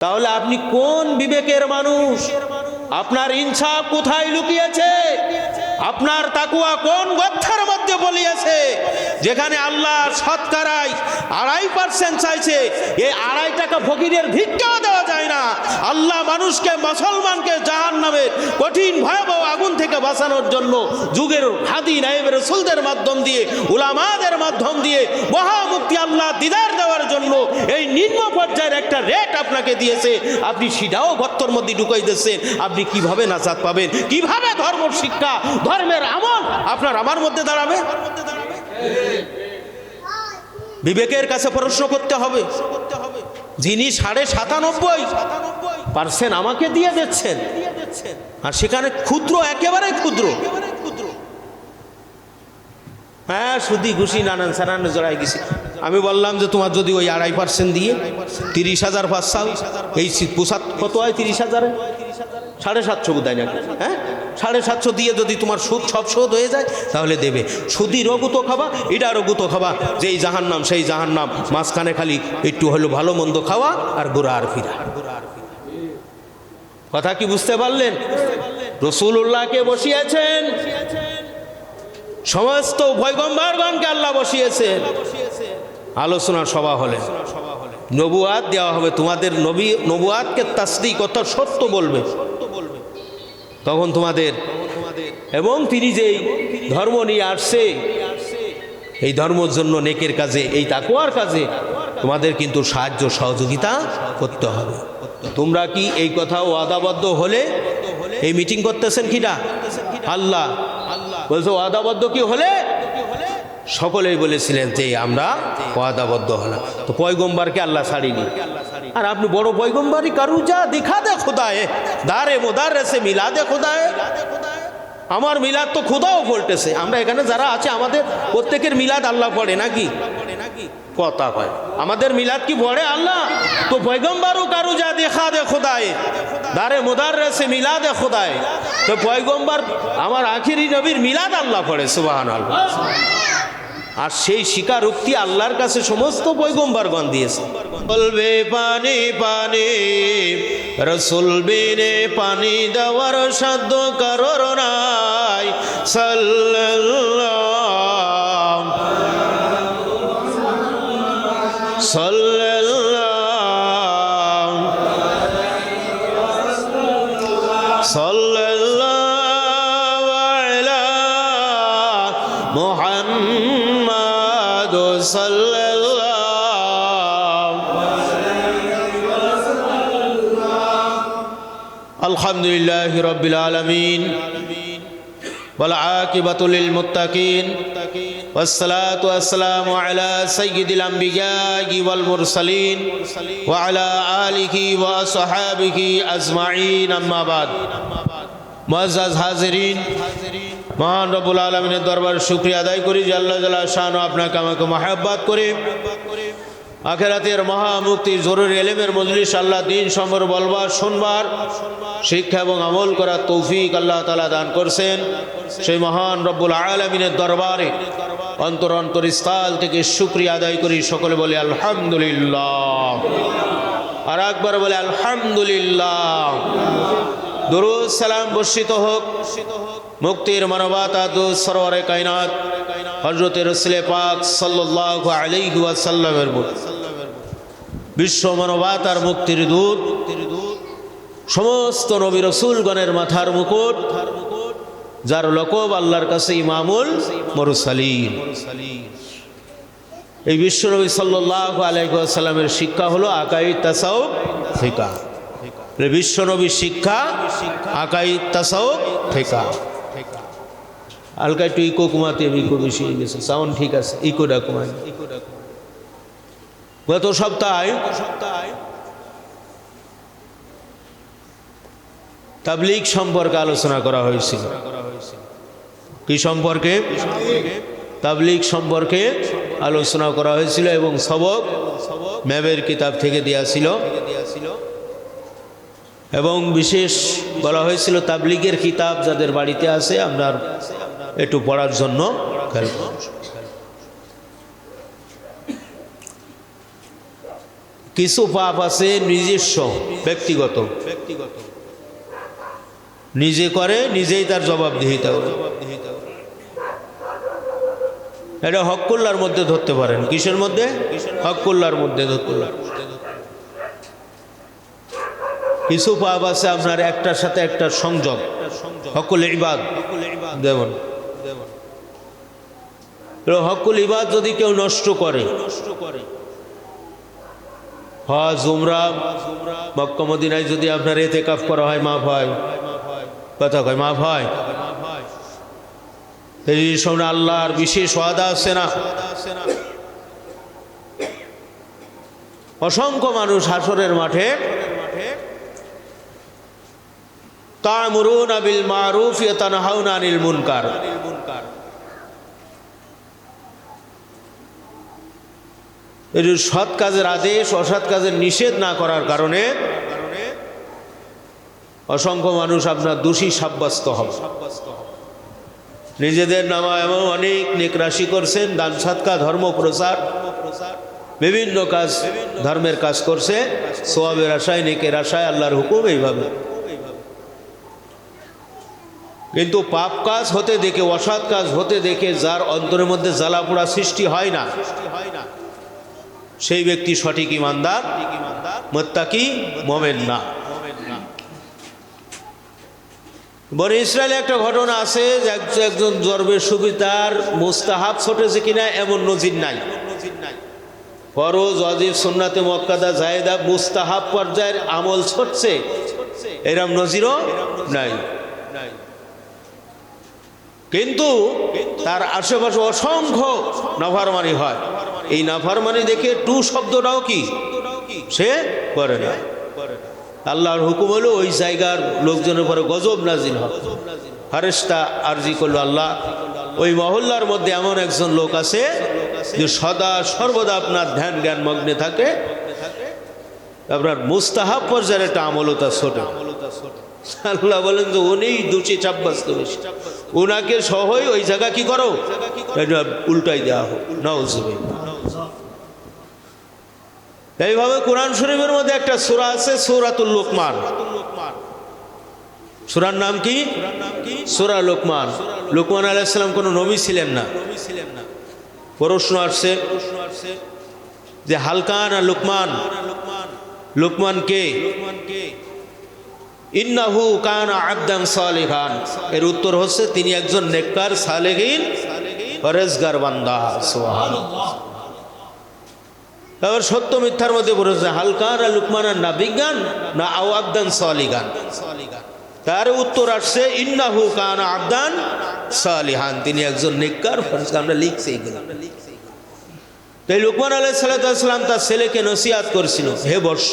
তাহলে আপনি কোন বিবেকের মানুষ? আপনার ইনসাফ কোথায় লুকিয়েছে? আপনার তাকওয়া কোন গর্তের মধ্যে বলিয়েছে? যেখানে আল্লাহ শতকরায় 2.5% চাইছে, এই 2.5 টাকা ফকিরের ভিক্ষাও দেওয়া যায় না। আল্লাহ মানুষকে, মুসলমানকে জাহান্নামের কঠিন ভয়াবহ আগুন থেকে বাঁচানোর জন্য যুগের হাদি নায়েবে রাসূলদের মাধ্যম দিয়ে, উলামাদের মাধ্যম দিয়ে মহামুক্তি আল্লাহ দিদার দেওয়ার জন্য এই নিম্ন পর্যায়ের একটা রেট আপনাকে দিয়েছে। আপনি সেটাও গর্তের মধ্যে ঢুকাই দিচ্ছেন। আপনি কিভাবে নাজাত পাবেন? কিভাবে ধর্ম শিক্ষা, ধর্মের আমল আপনার আমার মধ্যে দাঁড়াবে? বিবেকের কাছে প্রশ্ন করতে হবে। যিনি 97.5% আমাকে দিয়ে দিচ্ছেন, আর সেখানে ক্ষুদ্র, একেবারে ক্ষুদ্র, হ্যাঁ সুদি ঘুষি নানান সানান জড়াই গেছি। আমি বললাম যে তোমার যদি ওই 2.5% দিয়ে 30,000 পাঁচশাল, এই পোশাক কত হয় 30,000-এ? 750 বোধ হয় নাকি? হ্যাঁ 750 দিয়ে যদি তোমার সুদ সব শোধ হয়ে যায় তাহলে দেবে। সুদি রগুত খাবা, এটা রগুত খাবা, যেই জাহান্নাম সেই জাহান্নাম, মাঝখানে খালি একটু হলো ভালো মন্দ খাওয়া আর ঘোরা আর ফিরা। কথা কি বুঝতে পারলেন? রাসূলুল্লাহকে বসিয়েছেন, সমস্ত পয়গম্বরগণকে আল্লাহ বসিয়েছেন, আলোচনার সভা হলে নবুয়াত দেওয়া হবে। তোমাদের নবী নবুয়াতকে তাসদীক অর্থাৎ সত্য বলবে তখন তোমাদের, এবং তিনি যেই ধর্ম নিয়ে আসছে এই ধর্মের জন্য নেকের কাজে, এই তাকওয়ার কাজে তোমাদের কিন্তু সাহায্য সহযোগিতা করতে হবে। তোমরা কি এই কথা ওয়াদাবদ্ধ হলে এই মিটিং করতেছেন কিনা? আল্লাহ বলছে ওয়াদাবদ্ধ কি হলে? সকলেই বলেছিলেন যে আমরা ওয়াদাবদ্ধ হলাম। তো পয়গম্বরকে আল্লাহ ছাড়িনি। আর আপনি বড় পয়গম্বরই কারু যা দেখা দে খোদায়ে দারে মোদাররেসে মিলাদে খোদায়ে। আমার মিলাদ তো খোদাও বলতেছে। আমরা এখানে যারা আছে আমাদের প্রত্যেকের মিলাদ আল্লাহ পড়ে নাকি? কথা কয় আমাদের মিলাদ কি পড়ে আল্লাহ? তো পয়গম্বরও কারু যা দেখা দে খোদায়ে দারে মোদাররেসে মিলাদে খোদায়ে। তো পয়গম্বর আমার আখিরি নবীর মিলাদ আল্লাহ পড়ে, সুবহানাল্লাহ। আর সেই স্বীকারোক্তি আল্লাহর কাছে সমস্ত পয়গম্বরগণ দিয়েছে। বলবে পানি পানি, রাসূল বিনে পানি দেওয়ার সাধ্য কারোর নাই। সাল্লাল্লাহু সাল্লাল্লাহু সাল্লাল্লাহু আলা মুহাম্মাদ সাল্লাল্লাহু। আলহামদুলিল্লাহি রাব্বিল আলামিন ওয়াল আকিবাতু লিল মুত্তাকিন والصلاة والسلام على سيد الأنبياء والمرسلين وعلى آله وصحابه أجمعين أما بعد। মুআজ্জাজ হাজিরিন, মহান রব্বুল আলামিনের দরবার শুকরিয়া আদায় করি যে আল্লাহ জাল্লা শানু আপনাকে আমাকে মহব্বত করে আখিরাতের মহামুক্তি জরুরি ইলমের মজলিস আল্লাহ দিন সম্পর্কে বলবার, শুনবার, শিক্ষা এবং আমল করার তৌফিক আল্লাহ তাআলা দান করছেন। সেই মহান রব্বুল আলামিনের দরবারে অন্তর অন্তরস্থল থেকে শুকরিয়া আদায় করি। সকলে বলে আলহামদুলিল্লাহ, আর একবার বলে আলহামদুলিল্লাহ। দরুদ সালাম বর্ষিত হোক মুক্তির মানবতা দূত সরওয়ারে কায়নাত হযরত রাসূল পাক সাল্লাল্লাহু আলাইহি ওয়াসাল্লামের উপর। বিশ্ব মানবতার মুক্তির দূত, সমস্ত নবী রাসূলগণের মাথার মুকুট, যার লকব আল্লাহর কাছে ইমামুল মুরসালিন। এই বিশ্ব নবী সাল্লাল্লাহু আলাইহি ওয়াসাল্লামের শিক্ষা হলো আকাইদ তাসাউফ ফিকাহ। বিশ্ব নবীর শিক্ষা আকাইদ তাসাউফ ফিকাহ। হালকা একটু ইকো কমাতে, ইকো বেশি হয়ে গেছে, সাউন্ড ঠিক আছে, ইকোটা কমাই। গত সপ্তাহে তাবলীগ সম্পর্কে আলোচনা করা হয়েছিল। কি সম্পর্কে? তাবলীগ সম্পর্কে আলোচনা করা হয়েছিল এবং সবক ম্যাবের কিতাব থেকে দেয়া ছিল, এবং বিশেষ বলা হয়েছিল তাবলীগের কিতাব যাদের বাড়িতে আছে আপনার একটু পড়ার জন্য। কিছু পাপ আছে নিজস্ব, ব্যক্তিগত, নিজে করে নিজেই তার জবাবদিহিতা করে। এটা হক্কুল্লার মধ্যে ধরতে পারেন। কিসের মধ্যে? হক্কুল্লার মধ্যে ধরতে পারেন। কিছু পাপ আছে আপনার একটার সাথে একটা সংযোগ, হকুল ইবাদ যেমন হকুল ইবাদ যদি কেউ নষ্ট করে, হজ উমরা মক্কা মদিনায় যদি আপনার ইতিকাফ করা হয় মাফ হয়, কথা কয় মাফ হয়। এই সামনে আল্লাহর বিশেষ ওয়াদা আছে না? অসংখ্য মানুষ হাসরের মাঠে তা'মুরুনা বিল মারুফ ওয়া তানহাউনা আনিল মুনকার, এই সৎ কাজের আদেশ অসৎ কাজের নিষেধ না করার কারণে অসংখ্য মানুষ আপনার দোষী সাব্যস্ত হবে। নিজেদের নামা এমন অনেক নেক রাশি করছেন, দান সদকা, ধর্ম প্রচার, বিভিন্ন কাজ, ধর্মের কাজ করছে, সওয়াবের আশায়, নেকের আশায়, আল্লাহর হুকুম এইভাবে। কিন্তু পাপ কাজ হতে দেখে, অসৎ কাজ হতে দেখে যার অন্তরের মধ্যে জ্বালা পোড়া সৃষ্টি হয় না, সেই ব্যক্তি সঠিক ইমানদার, মুত্তাকি, মুমিন না। বনি ইসরায়েলে একটা ঘটনা আছে যে একজন দরবেশ সুফি তার মুস্তাহাব ছটেছে কিনা এমন নজির নাই। ফরজ, ওয়াজিব, সুন্নাতে মুআক্কাদা, জায়েদা, মুস্তাহাব পর্যায়ের আমল ছটছে এরম নজিরও নাই। কিন্তু তার আশেপাশে অসংখ্য নাফরমানি হয়। এই নাফরমানি দেখে টু শব্দটাও কি সে করে না। আল্লাহর হুকুম হলো ওই জায়গার লোকজনের পরে গজব নাজিল হয়। ফেরেশতা আরজি করলো, আল্লাহ ওই মহল্লার মধ্যে এমন একজন লোক আছে যে সদা সর্বদা আপনার ধ্যান জ্ঞান মগ্নে থাকে, আপনার মুস্তাহাব পর্যায়ের একটা আমলতা ছোট। আল্লাহ বলেন যে উনি দোষী সাব্যস্ত বেশি, উনাকে সহই ওই জায়গা কি করো, উল্টাই দেওয়া হোক। নাউজুবিল্লাহ। এইভাবে কোরআন শরীফের মধ্যে একটা সূরা আছে, সূরাতুল লুকমান। সূরার নাম কি? সূরা লুকমান। লুকমান আলাইহিস সালাম কোনো নবী ছিলেন না। প্রশ্ন আসছে যে হালকান লুকমান, লুকমান কে? ইন্নাহু কানা আবদান সালিহান। এর উত্তর হচ্ছে তিনি একজন নেককার, সালেহীন, পরেজগার বান্দা। সুবহানাল্লাহ। আবার সত্য মিথ্যার মধ্যে বলেছে হালকান লুকমান না বিজ্ঞান না আও আবদান সালিহান। তার উত্তর আসছে ইন্নাহু কানা আবদান সালিহান, তিনি একজন নেককার পরেজগার। আমরা লিখছি এগুলো। তাই লুকমান আলাইহিস সালাম তার ছেলেকে নসিহত করছিল, হে বর্ষ,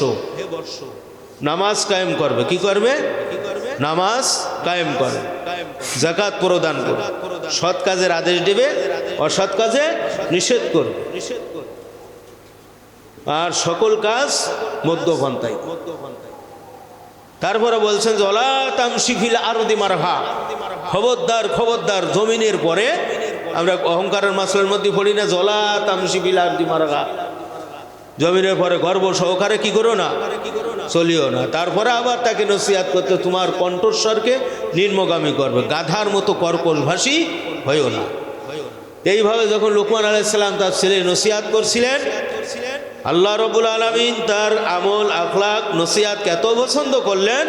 নামাজ কায়েম করবে। কি করবে? নামাজ কায়েম করবে, যাকাত প্রদান করবে, সৎ কাজের আদেশ দেবে, অসৎ কাজে নিষেধ করবে, আর সকল কাজ মধ্যপন্থায়। তারপরে বলছেন যে ওয়ালা তামশি ফিল আরদি মারহা, খবরদার খবরদার জমিনের পরে, আমরা অহংকারের মাসলার মধ্যে পড়ি না, ওয়ালা তামশি ফিল আরদি মারহা, জমিনের পরে গর্ব সহকারে কি করো না, চলিও না। তারপরে আবার তাকে নসিহত করতে, তোমার কণ্ঠস্বরকে নিম্নগামী করবে, গাধার মতো কর্কশ ভাষী হইও না। এইভাবে যখন লুকমান আলাইহিস সালাম তার ছেলে নসিহত করছিলেন, আল্লাহ রাব্বুল আলামিন তার আমল, আখলাক, নসিহতকে এত পছন্দ করলেন,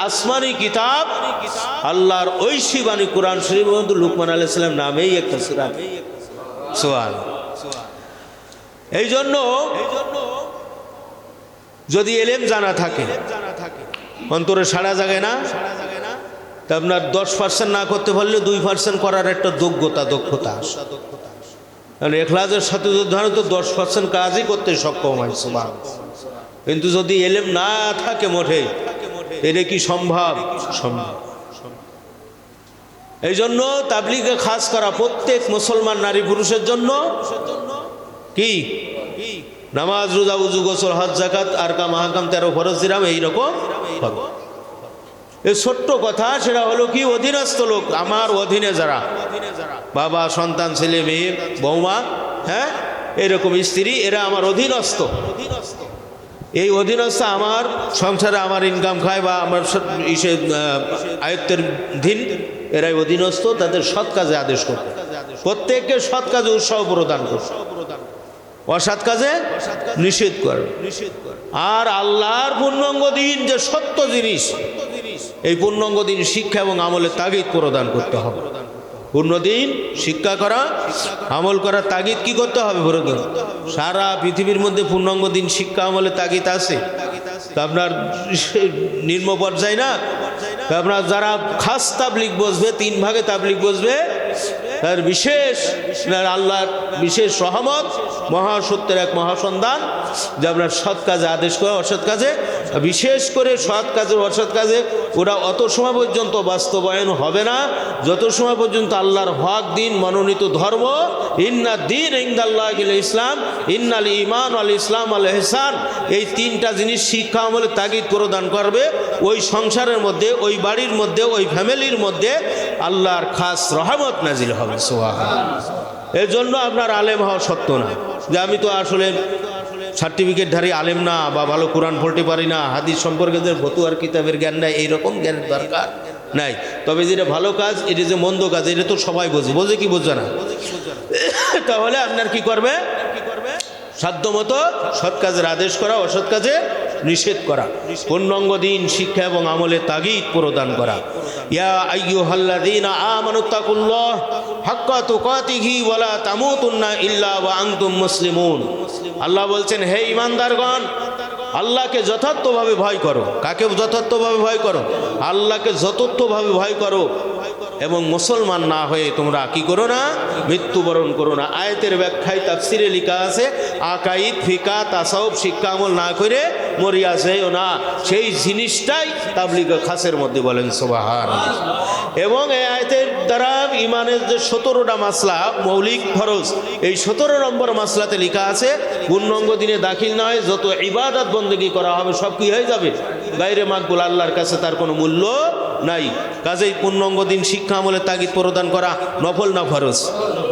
আসমানি কিতাব আল্লাহর ঐশী বাণী কোরআন শরীফের মধ্যে লুকমান আলাইহিস সালাম নামেই একটা সূরা। সুবহানাল্লাহ। এই জন্য যদি এলেম জানা থাকে, অন্তরে সাড়া জাগে না, তা আপনার 10% না করতে পারলে 2% করার একটা দক্ষতা আসে। কারণ ইখলাসের সাথে ধরেন তো 10% কাজই করতে সক্ষম হয়। সুবহানাল্লাহ। কিন্তু যদি এলেম না থাকে মোটে, এটা কি সম্ভব? সম্ভব। এই জন্য তাবলীগে খাস করা প্রত্যেক মুসলমান নারী পুরুষের জন্য কি নামাজ, রোজা, উযু, গোসল, হজ, যাকাত, আরকাম, আহকাম, 13 ফরজ দিলাম, এইরকম হবে। এই ছোট্ট কথা, সেটা হলো কি অধীনস্থ লোক, আমার অধীনে যারা, বাবা, সন্তান, ছেলে, মেয়ে, বৌমা, হ্যাঁ, এরকম স্ত্রী, এরা আমার অধীনস্থ। এই অধীনস্থ আমার সংসারে আমার ইনকাম খায় বা আমার আয়ত্তের ধীন, এরাই অধীনস্থ। তাদের সৎ কাজে আদেশ করবে, প্রত্যেককে সৎ কাজে উৎসাহ প্রদান করবে, অসৎ কাজে নিষেধ করবে। আর আল্লাহর পূর্ণাঙ্গ দিন যে সত্য জিনিস, এই পূর্ণাঙ্গ দিন শিক্ষা এবং আমলের তাগিদ প্রদান করতে হবে। পূর্ণদিন শিক্ষা করা, আমল করার তাগিদ কি করতে হবে? প্রয়োজন। সারা পৃথিবীর মধ্যে পূর্ণাঙ্গ দিন শিক্ষা আমলের তাগিদ আছে। তা আপনার নিম্ন পর্যায়ে না, আপনার যারা খাস তাবলিগ বসবে, 3 ভাগে তাবলিগ বসবে, তার বিশেষ আল্লাহর বিশেষ রহমত, মহাসত্যের এক মহাসন্ধান যে আপনার সৎ কাজে আদেশ করে, অসৎ কাজে, বিশেষ করে সৎ কাজে অসৎ কাজে ওরা অত সময় পর্যন্ত বাস্তবায়ন হবে না যত সময় পর্যন্ত আল্লাহর হক দিন, মনোনীত ধর্ম, ইন্না দিন ইনদাল্লাহিল ইসলাম, ইন্নাল ঈমান আল ইসলাম আল ইহসান, এই 3টা জিনিস শিক্ষা আমলে তাগিদ প্রদান করবে। ওই সংসারের মধ্যে, ওই বাড়ির মধ্যে, ওই ফ্যামিলির মধ্যে আল্লাহর খাস রহমত নাজিল হবে। সুবহানাল্লাহ। এর জন্য আপনার আলেম হওয়া সত্য না যে আমি তো আসলে সার্টিফিকেটধারী আলেম না, বা ভালো কোরআন পড়তে পারি না, হাদিস সম্পর্কে যে ফতুয়ার কিতাবের জ্ঞান নাই, এইরকম জ্ঞানের দরকার নাই। তবে যেটা ভালো কাজ, এটা যে মন্দ কাজ, এটা তো সবাই বোঝে। বোঝে কি বোঝে না? তাহলে আপনার কি করবে? সাধ্যমতো সৎ কাজের আদেশ করা, অসৎ কাজে নিষেধ করা, পূর্ণাঙ্গ দিন শিক্ষা এবং আমলে তাগিদ প্রদান করা। ইয়া আইয়ুহাল্লাযীনা আমানুত্তাকুল্লাহ হাক্কা তুকাতিহি ওয়া লা তামুতুন্না ইল্লা ওয়া আনতুম মুসলিমুন। আল্লাহ বলছেন, হে ঈমানদারগণ, আল্লাহকে যথার্থভাবে ভয় করো। কাকে যথার্থভাবে ভয় করো? আল্লাহকে যথার্থভাবে ভয় করো এবং মুসলমান না হয়ে তোমরা কি করো না? মৃত্যুবরণ করো না। আয়াতের ব্যাখ্যায় তাফসিরে লেখা আছে, আকাইদ, ফিকা, তাসাউফ শিক্ষা আমল না করে মরিয়া যেও না। সেই জিনিসটাই তাবলিগ খাসের মধ্যে বলেন সুবহানাল্লাহ। এবং এই আয়াতের দ্বারা ইমানের যে 17টা মাসলা মৌলিক ফরজ, এই 17 নম্বর মাসলাতে লেখা আছে পূর্ণাঙ্গ দিনে দাখিল না হয় যত ইবাদত বন্দেগী করা হবে সব কি হয়ে যাবে? গায়রে মাকবুল, আল্লাহর কাছে তার কোনো মূল্য নাই। কাজেই পূর্ণাঙ্গ দিন শিক্ষা আমলে তাগিদ প্রদান করা নফল না ফরজ?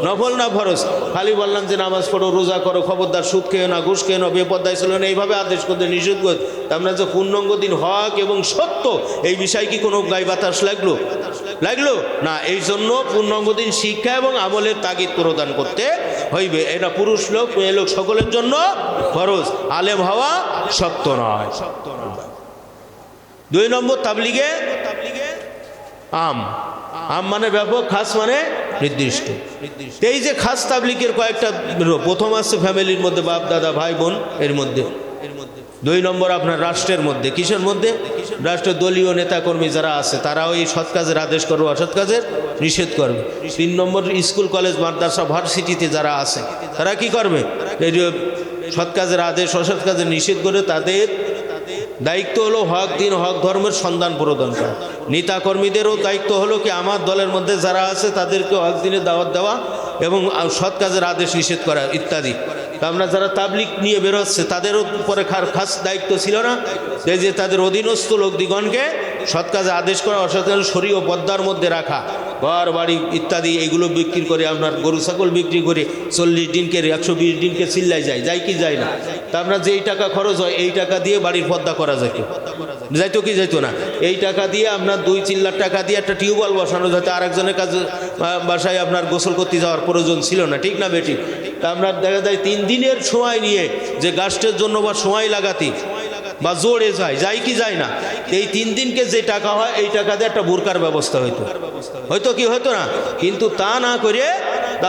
নফল না ফরজ? খালি বললাম যে নামাজ পড়ো, রোজা করো, খবরদার সুদ খেয়ে না, ঘুষ খেয়ে না, বেপর্দায় ছিল না, এইভাবে আদেশ করতে নিষেধ করতে, আমরা যে পূর্ণাঙ্গ দিন হক এবং সত্য এই বিষয়ে কি কোনো গায়ে বাতাস লাগলো না? এই জন্য পূর্ণাঙ্গ দিন শিক্ষা এবং আমলের তাগিদ প্রদান করতে হইবে। এটা পুরুষ লোক, মেয়ে লোক সকলের জন্য ফরজ। আলেম হওয়া সত্য নয়। 2 নম্বর তাবলিগে আম মানে ব্যাপক, খাস মানে নির্দিষ্ট। এই যে খাস তাবলিগের কয়েকটা, প্রথম আছে ফ্যামিলির মধ্যে, বাপ দাদা ভাই বোন, এর মধ্যে। 2 নম্বর আপনার রাষ্ট্রের মধ্যে। কিসের মধ্যে? রাষ্ট্রের দলীয় নেতাকর্মী যারা আছে তারাও এই সৎ কাজের আদেশ করবে, অসৎ কাজের নিষেধ করবে। 3 নম্বর স্কুল কলেজ মাদ্রাসা ভার্সিটিতে যারা আছে তারা কি করবে? এই সৎ কাজের আদেশ অসৎ কাজের নিষেধ করে তাদের দায়িত্ব হলো হক দিন, হক ধর্মের সন্ধান প্রদান করা। নেতাকর্মীদেরও দায়িত্ব হলো কি আমার দলের মধ্যে যারা আছে তাদেরকে হক দিনের দাওয়াত দেওয়া এবং সৎ কাজের আদেশ নিষেধ করা ইত্যাদি। আমরা যারা তাবলিগ নিয়ে বেরোচ্ছে তাদেরও উপরে খাস দায়িত্ব ছিল না যে তাদের অধীনস্থ লোকদিগণকে সৎ কাজে আদেশ করা, অসৎ কাজে শরীয় পদ্মার মধ্যে রাখা। ঘর বাড়ি ইত্যাদি এগুলো বিক্রি করে, আপনার গরু ছাগল বিক্রি করে 40 দিনকে 120 দিনকে চিল্লাই যায় কি যায় না? তা আপনার যেই টাকা খরচ হয় এই টাকা দিয়ে বাড়ির পদ্মা করা যাইতো কি যাইতো না? এই টাকা দিয়ে আপনার 2-3 লাখ টাকা দিয়ে একটা টিউবওয়েল বসানো যেত। আরেকজনের কাছে বাসায় আপনার গোসল করতে যাওয়ার প্রয়োজন ছিল না, ঠিক না বেটি? তা আপনার দেখা যায় 3 দিনের সময় নিয়ে যে গাছের জন্য বা সময় লাগাতে বা জোরে যায় কি যায় না? এই 3 দিনকে যে টাকা হয় এই টাকা দিয়ে একটা বোরকার ব্যবস্থা হয়তো কি হতো না? কিন্তু তা না করে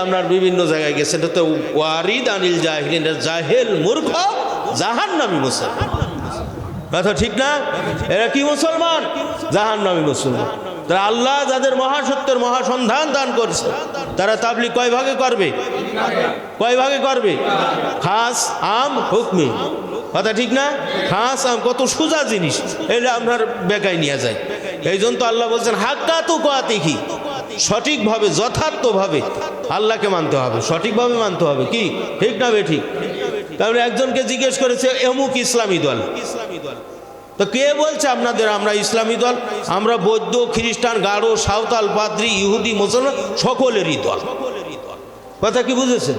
আপনার বিভিন্ন জায়গায় গেছে। এটা তো ওয়ারিদ আনিল জাহিলিন, জাহেল মূর্খ জাহান্নামী মুসলমান। কথা ঠিক না? এরা কি মুসলমান? জাহান্নামী মুসলমান। তারা আল্লাহ যাদের মহাসত্যের মহাসন্ধান দান করছে তারা তাবলিগ কয় ভাগে করবে? খাস, আম, হুকমি। কথা ঠিক না? খাস আম কত সোজা জিনিস, এটা আপনার বেকায় নিয়ে যায়। এই জন্য তো আল্লাহ বলছেন হাক্কা তুকাতিহি, সঠিকভাবে যথার্থভাবে আল্লাহকে মানতে হবে, সঠিকভাবে মানতে হবে। কি ঠিক না বেঠিক? তারপরে একজনকে জিজ্ঞেস করেছে এমুক ইসলামী দল, তো কে বলছে আপনাদের আমরা ইসলামী দল? আমরা বৌদ্ধ, খ্রিস্টান, গারো, সাঁওতাল, পাদ্রী, ইহুদি, মুসলমান সকলেরই দল। কথা কি বুঝেছেন?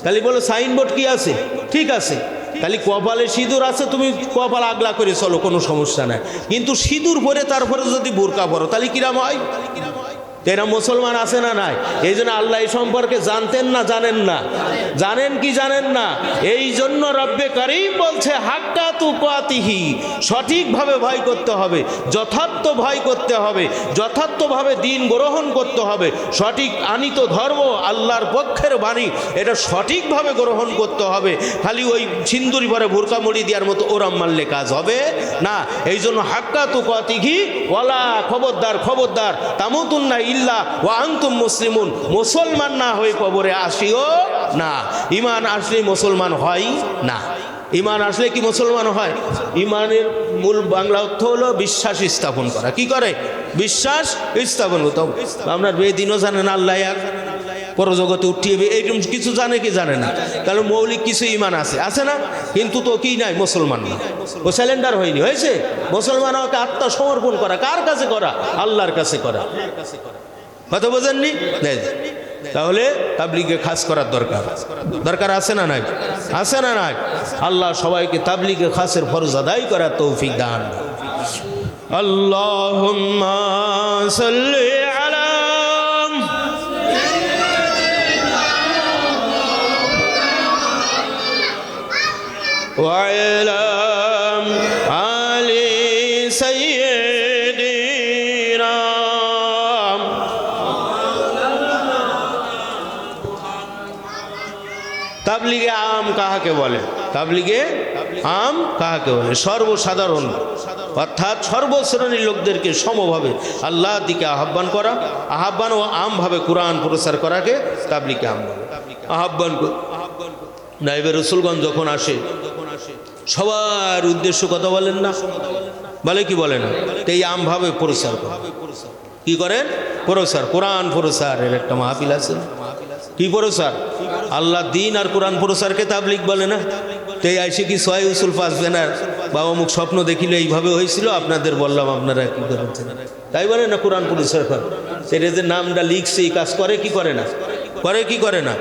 তাহলে বলো সাইনবোর্ড কি আছে, ঠিক আছে, তাহলে কপালে সিঁদুর আছে, তুমি কপাল আগলা করে চলো, কোনো সমস্যা নাই। কিন্তু সিঁদুর পরে তারপরে যদি বোরকা পরো তাহলে কিরাম হয়? এরা মুসলমান আছে না নাই? এই জন্য আল্লাহ এই সম্পর্কে জানতেন না জানেন না? জানেন কি জানেন না? এই জন্য রব্বে কারীম বলছে হাক্কা তুকাতিহি, সঠিকভাবে ভয় করতে হবে, যথার্থ ভয় করতে হবে, যথার্থভাবে দিন গ্রহণ করতে হবে। সঠিক আনিত ধর্ম আল্লাহর পক্ষের বাণী, এটা সঠিকভাবে গ্রহণ করতে হবে। খালি ওই সিন্দুরি পরে বোরকা মুড়ি দেওয়ার মতো ওরাম মারলে কাজ হবে না। এই জন্য হাক্কা তুকাতিহি ওয়ালা, খবরদার খবরদার, তামুতুন্না ইল্লা ওয়া আনতুম মুসলিমুন, মুসলমান না হয়ে কবরে আসিও না। ঈমান আসলে মুসলমান হয় না। ঈমান আসলে কি মুসলমান হয়? ঈমানের মূল বাংলা অর্থ হলো বিশ্বাস স্থাপন করা। কি করে? বিশ্বাস স্থাপন করতে হবে। আপনার বেদিনও জানেন আল্লাহ এক, পরজগতে উঠিয়ে এইরকম কিছু জানে কি জানে না? তাহলে মৌলিক কিছু ঈমান আছে, আছে না? কিন্তু তো কি নাই, মুসলমান না, ও স্যালেন্ডার হয়নি। হয়েছে মুসলমান হওয়াকে আত্মসমর্পণ করা, কার কাছে করা? আল্লাহর কাছে করা। কথা বোঝেননি? তাহলে তাবলীগে খাস করার দরকার, দরকার আছে না নাই? আছে না নাই? আল্লাহ সবাইকে তাবলীগে খাসের ফরজ আদায় করার তৌফিক দান। আল্লাহুম্মা সাল্লি আলা ওয়া আলা আলি সাইয়্যিদিনা। তাবলীগে আম কাহাকে বলে? তাবলীগে আম কাহাকে বলে? সর্বসাধারণ, অর্থাৎ সর্বশ্রেণীর লোকদেরকে সমভাবে আল্লাহর দিকে আহ্বান করা, আহ্বান ও আমভাবে কোরআন প্রচার করাকে তাবলীগে আম বলে। আহ্বান নাইবে রসুলগঞ্জ যখন আসে সবার উদ্দেশ্য কথা বলেন না? বলে কি বলে না? এই আমভাবে প্রচার করে। কি করেন? প্রচার, কোরআন প্রচারের একটা মাহফিল আছে। কি প্রচার? আল্লাহ দিন আর কোরআন প্রচারকে তাবলীগ বলে না? তো এই আইসে কি সয় উসুল পাসবেন আর বাবা মুখ স্বপ্ন দেখিলে এইভাবে হয়েছিল, আপনাদের বললাম, আপনারা কি করেছেন তাই বলে না? কোরআন প্রচার করে। সেটা যে নামটা লিখছে এই কাজ করে কি করে না? করে কি করে না?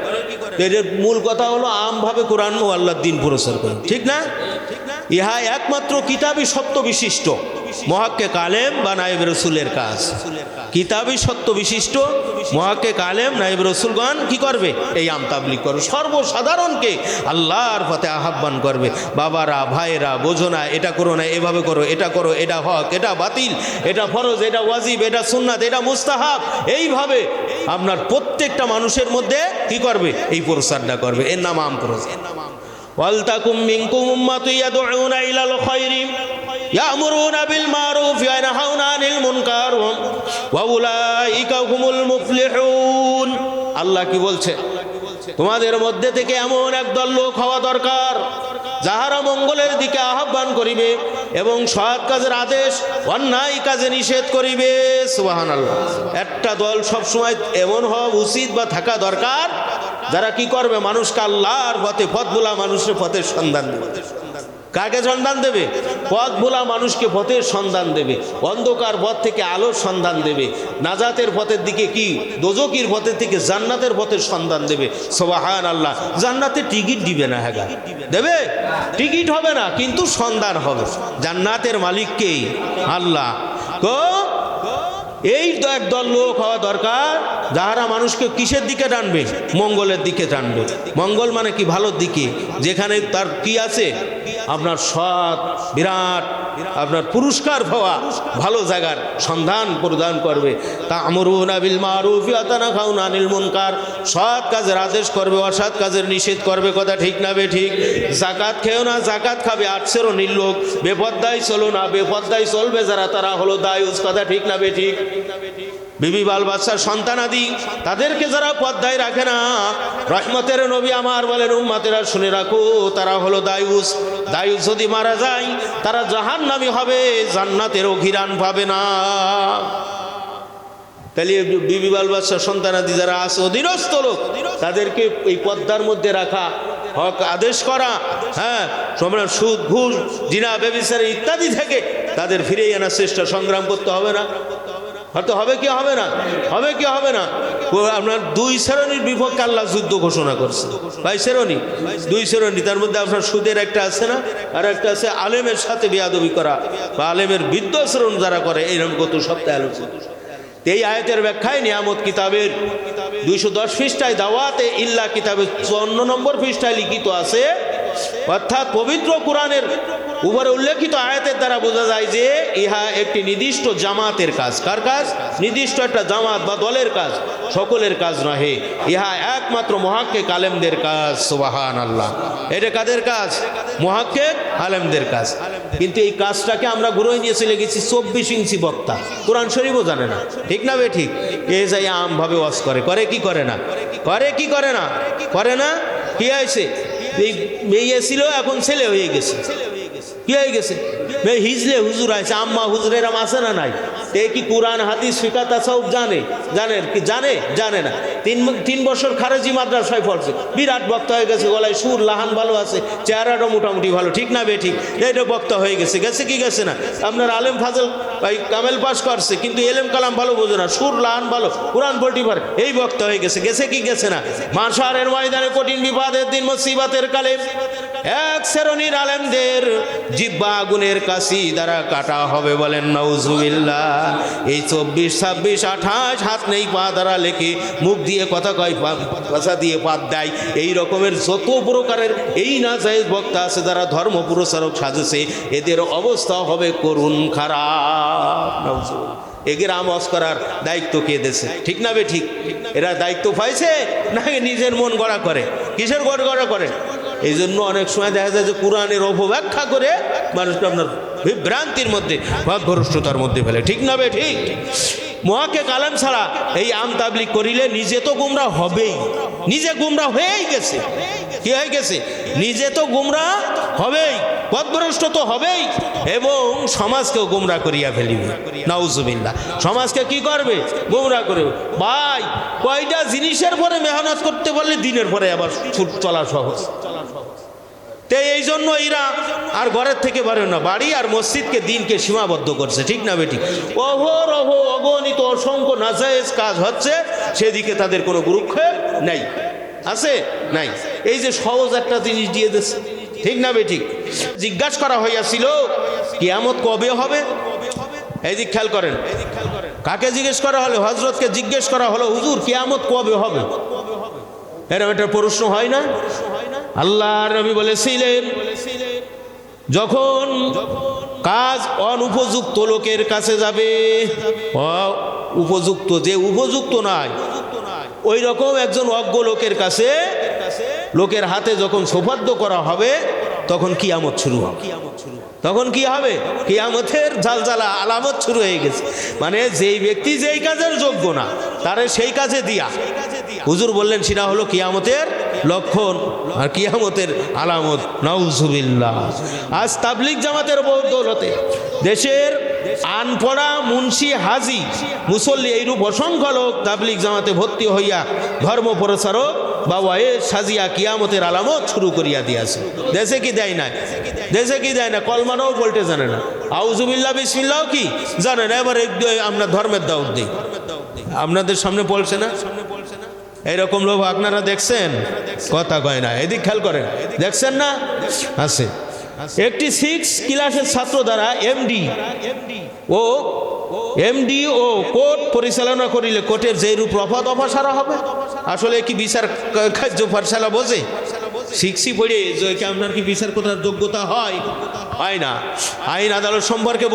এর মূল কথা হলো আমভাবে কোরআন ও আল্লাহর দিন প্রচার করে, ঠিক না? ইহা একমাত্র কিতাবী সত্য বিশিষ্ট মুহাক্কিক আলেম বা নায়েব রসুলের কাজ। কিতাবী সত্য বিশিষ্ট মুহাক্কিক আলেম নায়েব রসুলগণ কি করবে? এই আম তাবলীগ করবে, সর্বসাধারণকে আল্লাহর পথে আহ্বান করবে। বাবারা, ভাইয়েরা, বোঝো না, এটা করো না, এভাবে করো, এটা করো, এটা হক, এটা বাতিল, এটা ফরজ, এটা ওয়াজিব, এটা সুন্নাত, এটা মুস্তাহাব। এইভাবে আপনার প্রত্যেকটা মানুষের মধ্যে কি করবে? এই প্রচারটা করবে। এর নাম আম প্রচার। ওয়ালতাকুম মিনকুম উম্মাতুন ইয়াদউনা ইলাল খায়রি ইয়ামুরুনা বিল মারুফ ওয়া ইয়ানহাউনা আনিল মুনকার ওয়া উলাইকা হুমুল মুফলিহুন। আল্লাহ কি বলছে? তোমাদের মধ্যে থেকে এমন একদল লোক হওয়া দরকার যাহারা মঙ্গলের দিকে আহ্বান করিবে এবং সৎ কাজের আদেশ, অন্যায় কাজে নিষেধ করিবে। সুবহানাল্লাহ। একটা দল সবসময় এমন হওয়া উচিত বা থাকা দরকার যারা কি করবে? মানুষকে আল্লাহর পথে, পথ ভোলা মানুষের পথের সন্ধান দেবে। কাকে সন্ধান দেবে? পথ ভোলা মানুষকে পথের সন্ধান দেবে, অন্ধকার পথ থেকে আলোর সন্ধান দেবে, নাজাতের পথের দিকে কি দোজকির পথের থেকে জান্নাতের পথের সন্ধান দেবে। সুবহানাল্লাহ। জান্নাতে টিকিট দিবে না, হ্যাঁ দেবে, টিকিট হবে না, কিন্তু সন্ধান হবে। জান্নাতের মালিককেই আল্লাহ। তো এই তো একদল লোক হওয়া দরকার যাহারা মানুষকে কিসের দিকে টানবে? মঙ্গলের দিকে টানবে। মঙ্গল মানে কি? ভালোর দিকে, যেখানে তার কি আছে? আপনার সৎ, বিরাট আপনার পুরস্কার পাওয়া ভালো জায়গার সন্ধান প্রদান করবে। তা'মুরুনা বিল মারুফ ওয়া তানহাউনা আনিল মুনকার, সৎ কাজের আদেশ করবে, অসৎ কাজের নিষেধ করবে। কথা ঠিক না বে ঠিক? যাকাত খেও না, যাকাত খাবে 8 শ্রেণীর লোক। বেপরদায় চলো না, বেপরদায় চলবে যারা, তারা হলো দায়ুস। কথা ঠিক না বে ঠিক? বিবি বাল বাচ্চার সন্তানাদি তাদেরকে যারা পর্দায় রাখে না, রহমতের নবী আমার বলেন উম্মতেরা শুনে রাখো, তারা হলো দায়ুস। দায়ুস যদি মারা যায় তারা জাহান্নামী হবে, জান্নাতেরও ঘিরান পাবে না। তাহলে বিবি বাল বাচ্চার সন্তানাদি যারা আছে অধীনস্থ লোক, তাদেরকে এই পর্দার মধ্যে রাখা, হক আদেশ করা, হ্যাঁ, তোমরা সুদ, ঘুষ, জিনা, ব্যভিচার ইত্যাদি থেকে তাদের ফিরিয়ে আনার চেষ্টা, সংগ্রাম করতে হবে না? হয়তো হবে কি হবে না, হবে কি হবে না। আপনার দুই শ্রেণীর বিপক্ষে আল্লাহ যুদ্ধ ঘোষণা করছে, ভাই শ্রেণী, দুই শ্রেণী। তার মধ্যে আপনার সুদের একটা আছে না, আর একটা আছে আলেমের সাথে বেয়াদবি করা বা আলেমের বিদ্বেষণ যারা করে, এইরকম গত সপ্তাহে আলোচনা। এই আয়াতের ব্যাখ্যায় নিয়ামত কিতাবের 210 পৃষ্ঠায় দাওয়াতে ইল্লা কিতাবের 54 নম্বর পৃষ্ঠায় লিখিত আছে, অর্থাৎ পবিত্র কোরআনের উপরে উল্লেখিত আয়াতের দ্বারা বোঝা যায় যে ইহা একটি নির্দিষ্ট জামাতের কাজ। কার কাজ? নির্দিষ্ট একটা জামাত বা দলের কাজ, সকলের কাজ নহে। ইহা একমাত্র মুহাক্কিক আলেমদের কাজ। সুবহানাল্লাহ। এটা কাদের কাজ? মুহাক্কিক আলেমদের কাজ। কিন্তু এই কাজটাকে আমরা ঘুরে নিয়ে চলে গেছি 24 ইঞ্চি বক্তা, কোরআন শরীফও জানে না, ঠিক না বে ঠিক? এ যাই আমভাবে ওয়াজ করে, করে কি করে না, করে কি করে না, করে না। কি হয়েছে? এই মেয়ে ছিল এখন ছেলে হয়ে গেছে, কি হয়ে গেছে? হিজলে হুজুর আছে, আম্মা হুজুর এরম আছে না নাই? এ কি কোরআন হাদিস ফিকাহ তাসাউফ জানে? জানে কি জানে? জানে না। 3 বছর খারেজি মাদ্রাসায় পড়ছে, বিরাট বক্তা হয়ে গেছে, গলায় সুর লাহান ভালো আছে, চেহারাটা মোটামুটি ভালো, ঠিক না বে ঠিক? এইটা বক্তা হয়ে গেছে, গেছে কি গেছে না? আপনার আলেম ফাজল ভাই কামেল পাস করছে, কিন্তু এলেম কালাম ভালো বোঝে না, সুর লাহান ভালো, কোরআন পড়তে পারে, এই বক্তা হয়ে গেছে, গেছে কি গেছে না? মাশারের ময়দানে কঠিন বিবাদের দিন মুসিবতের কালে এক শ্রেণীর আলেমদের জিহ্বা আগুনের কাশি দ্বারা কাটা হবে, বলেন নাউজুবিল্লাহ। এই 24, 26, 28 হাত নেই পা দ্বারা লেখে, মুখ দিয়ে কথা কয়, ভাষা দিয়ে পাত দেয়, এই রকমের যত প্রকারের এই না জায়েজ বক্তা আছে যারা ধর্ম প্রচারক সাজেছে, এদের অবস্থা হবে করুণ খারাপ। নাউজুবিল্লাহ। এগের আমজ করার দায়িত্ব কে দেশে, ঠিক না বে ঠিক? এরা দায়িত্ব পাইছে না নিজের মন গড়া করে? কিসের গড়া করে? এই জন্য অনেক সময় দেখা যায় যে কোরআনের অপব্যাখ্যা করে মানুষকে আপনার বিভ্রান্তির মধ্যে, ভাবভ্রষ্টতার মধ্যে ফেলে, ঠিক না বে ঠিক? মুহাক্কিক আলেম ছাড়া এই আম তাবলিগ করিলে নিজে তো গুমরা হবেই, নিজে গুমরা হয়েই গেছে। কি হয়ে গেছে? নিজে তো গুমরা হবেই, পথভ্রষ্ট তো হবেই, এবং সমাজকেও গুমরা করিয়া ফেলিবে। নাউজুবিল্লাহ। সমাজকে কি করবে? গুমরা করবে। ভাই কয়টা জিনিসের পরে মেহনত করতে পারলে দিনের পরে আবার চলা সহজ। এই জন্য এরা আর ঘরের থেকে পারে না, বাড়ি আর মসজিদকে দিনকে সীমাবদ্ধ করছে, ঠিক না বেটি? অহরহ অগণিত অসংখ্য নাজায়েজ কাজ হচ্ছে, সেদিকে তাদের কোনো গুরুত্ব নেই, আছে নাই। এই যে সহজ একটা জিনিস দিয়ে দিচ্ছে, ঠিক না বেটি? জিজ্ঞাসা করা হইয়াছিল কিয়ামত কবে হবে? এই দিক খেয়াল করেন, কাকে জিজ্ঞেস করা হলো? হযরতকে জিজ্ঞেস করা হলো, হুজুর কিয়ামত কবে হবে? এরকম একটা প্রশ্ন হয় না? আল্লাহর নবী বলেছিলেন, যখন কাজ অনুপযুক্ত লোকের কাছে যাবে, উপযুক্ত যে উপযুক্ত নাই ওই রকম একজন অজ্ঞ লোকের কাছে, লোকের হাতে যখন সোপাদ্য করা হবে, তখন কিয়ামত শুরু হবে। তখন কি হবে? কিয়ামতের জালজালা আলামত শুরু হয়ে গেছে। মানে যেই ব্যক্তি যেই কাজের যোগ্য না, তারে সেই কাজে দিয়া, হুজুর বললেন সেটা হলো কিয়ামতের লক্ষণ আর কিয়ামতের আলামত। নাউজুবিল্লাহ। আজ তাবলিগ জামাতের বদৌলতে দেশের আনপড়া মুন্সি হাজি মুসল্লি এইরূপ অসংখ্য লোক তাবলিগ জামাতে ভর্তি হইয়া ধর্ম প্রচারক বা ওয়াইজ সাজিয়া কিয়ামতের আলামত শুরু করিয়া দিয়াছে। দেশে কি দেয় না? দেশে কি দেয় না? কলমানও বলতে জানে না, আউজুবিল্লাহ বিসমিল্লাহ কি জানে না। এবার আমরা ধর্মের দাওয়াত দিই, আপনাদের সামনে বলছে না? এইরকম লোক আপনারা দেখছেন? কথা কয় না, এদিক খেয়াল করেন, দেখছেন না? আছে একটি 6 ক্লাসের ছাত্র দ্বারা এমডি ও কোর্ট পরিচালনা করিলে কোর্টের যে রূপ রফা দফা সারা হবে। আসলে কি বিচার কার্য ফয়সালা বোঝে? শিখছি পড়ে যে আপনার কি বিচার করার যোগ্যতা হয়? হয় না। আইন আদালত সম্পর্কে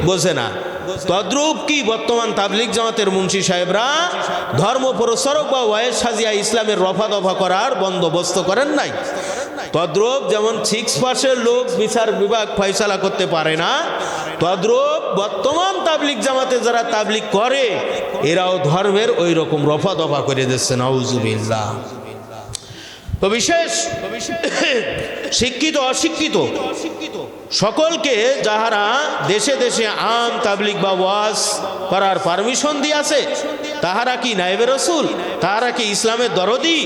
বোঝে না। তদ্রূপ কি বর্তমান তাবলিগ জামাতের মুন্সি সাহেবরা ধর্ম প্রচারক বা ওয়াইজ সাজিয়া ইসলামের রফা দফা করার বন্দোবস্ত করেন নাই? তদ্রূপ যেমন 6% লোক বিচার বিভাগ ফয়সালা করতে পারে না, তদ্রূপ বর্তমান তাবলিগ জামাতে যারা তাবলিগ করে এরাও ধর্মের ওই রকম রফা দফা করে দিচ্ছে। নাউজুবিল্লাহ। তো বিশেষ শিক্ষিত অশিক্ষিত সকলকে যাহারা দেশে দেশে আম তাবলিগ বা ওয়াজ করার পারমিশন দিয়াছে তাহারা কি নায়েবে রসুল, তাহারা কি ইসলামের দরদি?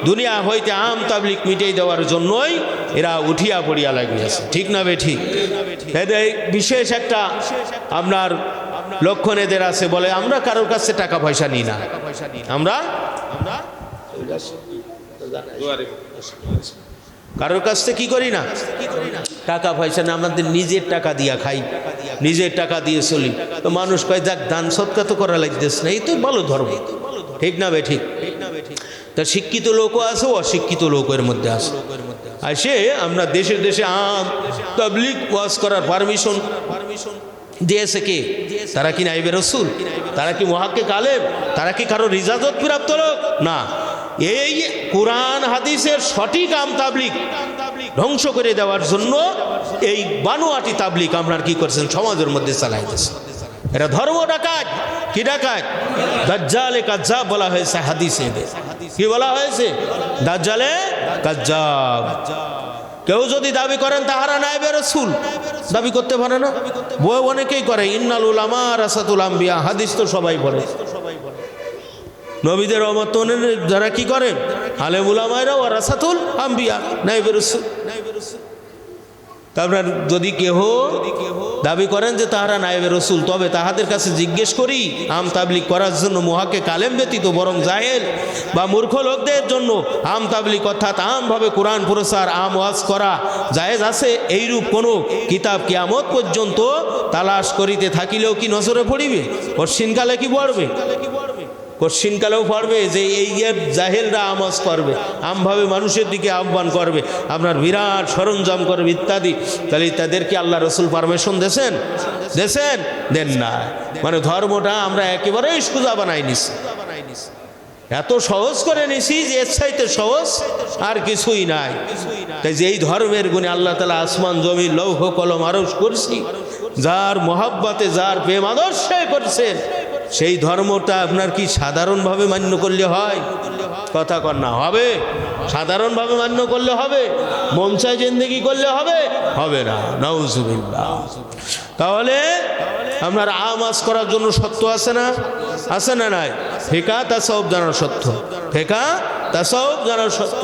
দুনিয়া হইতে আম তাবলিগ মিটিয়ে দেওয়ার জন্যই এরা উঠিয়া পড়িয়া লাগিয়াছে, ঠিক না বে ঠিক? এদের বিশেষ একটা আপনার লক্ষণ এদের আছে, বলে আমরা কারোর কাছে টাকা পয়সা নিই না, আমরা কারোর কাছ থেকে কি করি না, টাকা পয়সা না, আমাদের নিজের টাকা দিয়া খাই, নিজের টাকা দিয়ে চলি। তো মানুষ কয় যাক দান সৎকা তো করা লাগতেছে না, এই তো ভালো ধর্ম, ঠিক না বে ঠিক? তা শিক্ষিত লোকও আছে, অশিক্ষিত লোকের মধ্যে আছে। আসে আমরা দেশে দেশে আম তাবলিগ ওয়াজ করার পারমিশন দিয়েছে কে? তারা কি নাইবে রসুল? তারা কি মুহাক্কিক আলেম? তারা কি কারো ইজাজত প্রাপ্ত লোক? না, এই কোরআন হাদিসের সঠিক আম তাবলিগ ধ্বংস করে দেওয়ার জন্য এই বানোয়াটি তাবলিগ আপনার কি করছেন, সমাজের মধ্যে চালাইতেছে। এরা ধর্ম ডাকাত। কি ডাকাত? দাজ্জালে কাজ্জাব বলা হয়েছে হাদিসে। কি বলা হয়েছে? দাজ্জালে কাজ্জাব। কেউ যদি দাবি করেন তাহারা নায়েবে রাসূল, দাবি করতে পারে না। বই অনেকেই করে, ইন্নাল উলামা রাসাতুল আম্বিয়া, হাদিস তো সবাই পড়ে। নবীদের অমতনের যারা কি করেন, আলেম উলামায়রা ওয়ারাসাতুল আম্বিয়া, নায়েবে রাসূল। তারপর যদি কেহ দাবি করেন যে তাহারা নায়েবে রসুল, তবে তাহাদের কাছে জিজ্ঞেস করি, আম তাবলিগ করার জন্য মুহাক্কিক আলেম ব্যতীত বরং জাহেল বা মূর্খ লোকদের জন্য আম তাবলিগ অর্থাৎ আমভাবে কোরআন প্রচার, আম ওয়াজ করা জায়েজ আছে? এইরূপ কোনো কিতাব কিয়ামত পর্যন্ত তালাশ করিতে থাকিলেও কি নজরে পড়িবে? কশিনকালে কি পড়বে? কশিনকালেও পড়বে যে এই জাহেলরা আমাজ করবে, আমভাবে মানুষের দিকে আহ্বান করবে, আপনার বিরাট সরঞ্জাম করবে ইত্যাদি। তাহলে তাদেরকে আল্লাহ রসুল পারমিশন দেন? দেন না। মানে ধর্মটা আমরা একেবারেই সোজা বানাই নিছি, এত সহজ করে নিছি যে এর চাইতে সহজ আর কিছুই নাই। তাই যে এই ধর্মের গুণে আল্লাহ তাআলা আসমান জমিন লৌহ কলম আরশ করছি, যার মহাব্বতে যার প্রেম আদর্শে করছেন, সেই ধর্মটা আপনার কি সাধারণভাবে মান্য করলে হয়? কথা কর না, হবে? সাধারণভাবে মান্য করলে হবে? মন চায় জিন্দেগি করলে হবে? হবে না, নাউজুবিল্লাহ। তাহলে আপনার আমাজ করার জন্য সত্য আছে না? আছে না নাই? ফিকা তাসাউফ জানার সত্য, ফিকা তাসাউফ জানার সত্য।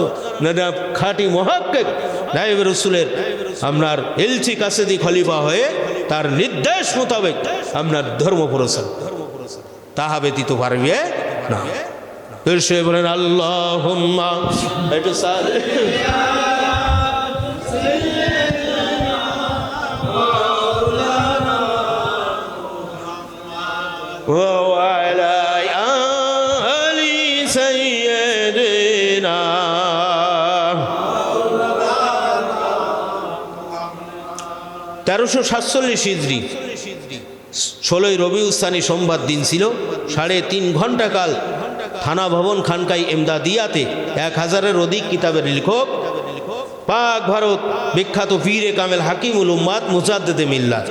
খাঁটি মুহাক্কিক নায়েবে রাসূলের আপনার এলচি কাসেদি খলিফা হয়ে তার নির্দেশ মোতাবেক আপনার ধর্ম প্রচার, তাহা ব্যতীত পারবে না। সে বলেন আল্লাহুম্মা وعلى آل سيدنا 1347 হিজরি 16ই রবিউল সানি সোমবার দিন ছিল। 3.5 ঘন্টা কাল থানা ভবন খানকাই এমদাদিয়াতে 1000-এর অধিক কিতাবের লেখক, পাক ভারত বিখ্যাত পীরে কামেল হাকিমুল উম্মাত মুজাদ্দিদে মিল্লাত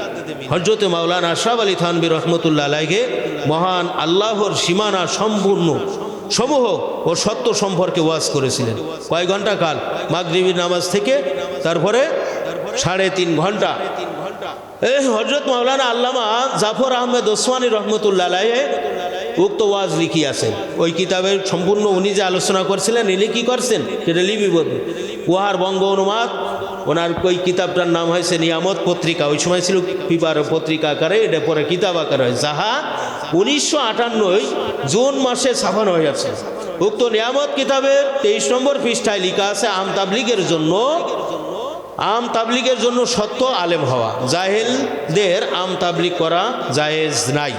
হযরত মাওলানা আশরাফ আলী থানভী রহমতুল্লাহ আলাইহি মহান আল্লাহর সীমানা সম্পূর্ণ সমূহ ও সত্য সম্পর্কে ওয়াজ করেছিলেন। কয় ঘন্টা কাল? মাগরিবের নামাজ থেকে তারপরে 3.5 ঘন্টা। হযরত মাওলানা আল্লামা জাফর আহমেদ ওসমানী রহমতুল্লাহ আলাইহি উক্ত ওয়াজ লিখিয়াছেন। ওই কিতাবের সম্পূর্ণ উনি যে আলোচনা করছিলেন, ইনি কি করছেন সেটা লিপিবদ্ধ। উহার বঙ্গ অনুবাদ, ওনার ওই কিতাবটার নাম হয়েছে নিয়ামত পত্রিকা। ওই সময় ছিল পেপার পত্রিকা আকারে, এটা পরে কিতাব আকারে হয়, যাহা 1958 জুন মাসে ছাপানো হয়েছে। উক্ত নিয়ামত কিতাবের 23 নম্বর পৃষ্ঠায় লেখা আছে, আম তাবলিগের জন্য সত্য আলেম হওয়া। জাহেলদের আম তাবলিগ করা জায়েজ নাই।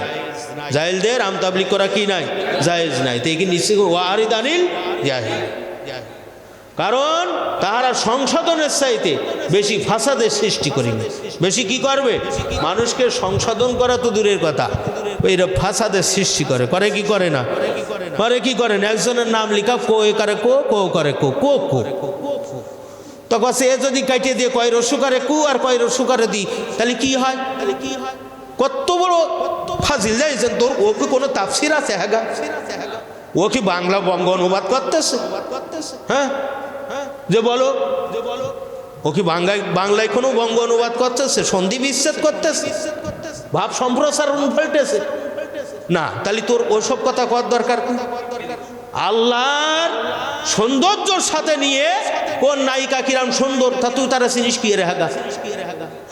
জাহেলদের আম তাবলিগ করা কি নাই? জায়েজ নাই। তো কি নিশ্চিত ওয়ারিদ আনিল জাহিল, কারণ তাহারা সংশোধনের চাইতে বেশি ফাসাদের সৃষ্টি করিবে। বেশি কি করবে? মানুষকে সংশোধন করা তো দূরের কথা, এইটা ফাসাদের সৃষ্টি করে। করে কি করে না? করে কি করেন? একজনের নাম লিখা কো এ করে কো, কো করে কো, কো কো। তখন সে যদি কাটিয়ে দিয়ে কয় রসু করে কু আর কয় রসু করে দিই, তাহলে কি হয়? কত বড় ফাজিল যাইছেন তোর। ও কি কোনো তাফসির আছে? হ্যাঁ, ও কি বাংলা বঙ্গ অনুবাদ করতেছে? হ্যাঁ, যে বলো ও কি বাংলায় কোনো বঙ্গ অনুবাদ করতেছে, সন্ধি বিচ্ছেদ করতেছে, ভাব সম্প্রসারণ ঘটেছে না? তাহলে তোর ওইসব কথা করার দরকার কি? আল্লাহর সৌন্দর্যর সাথে নিয়ে কোন নায়িকা কিরাম সুন্দর তা তুই তারা চিনিস কি রে হাগা?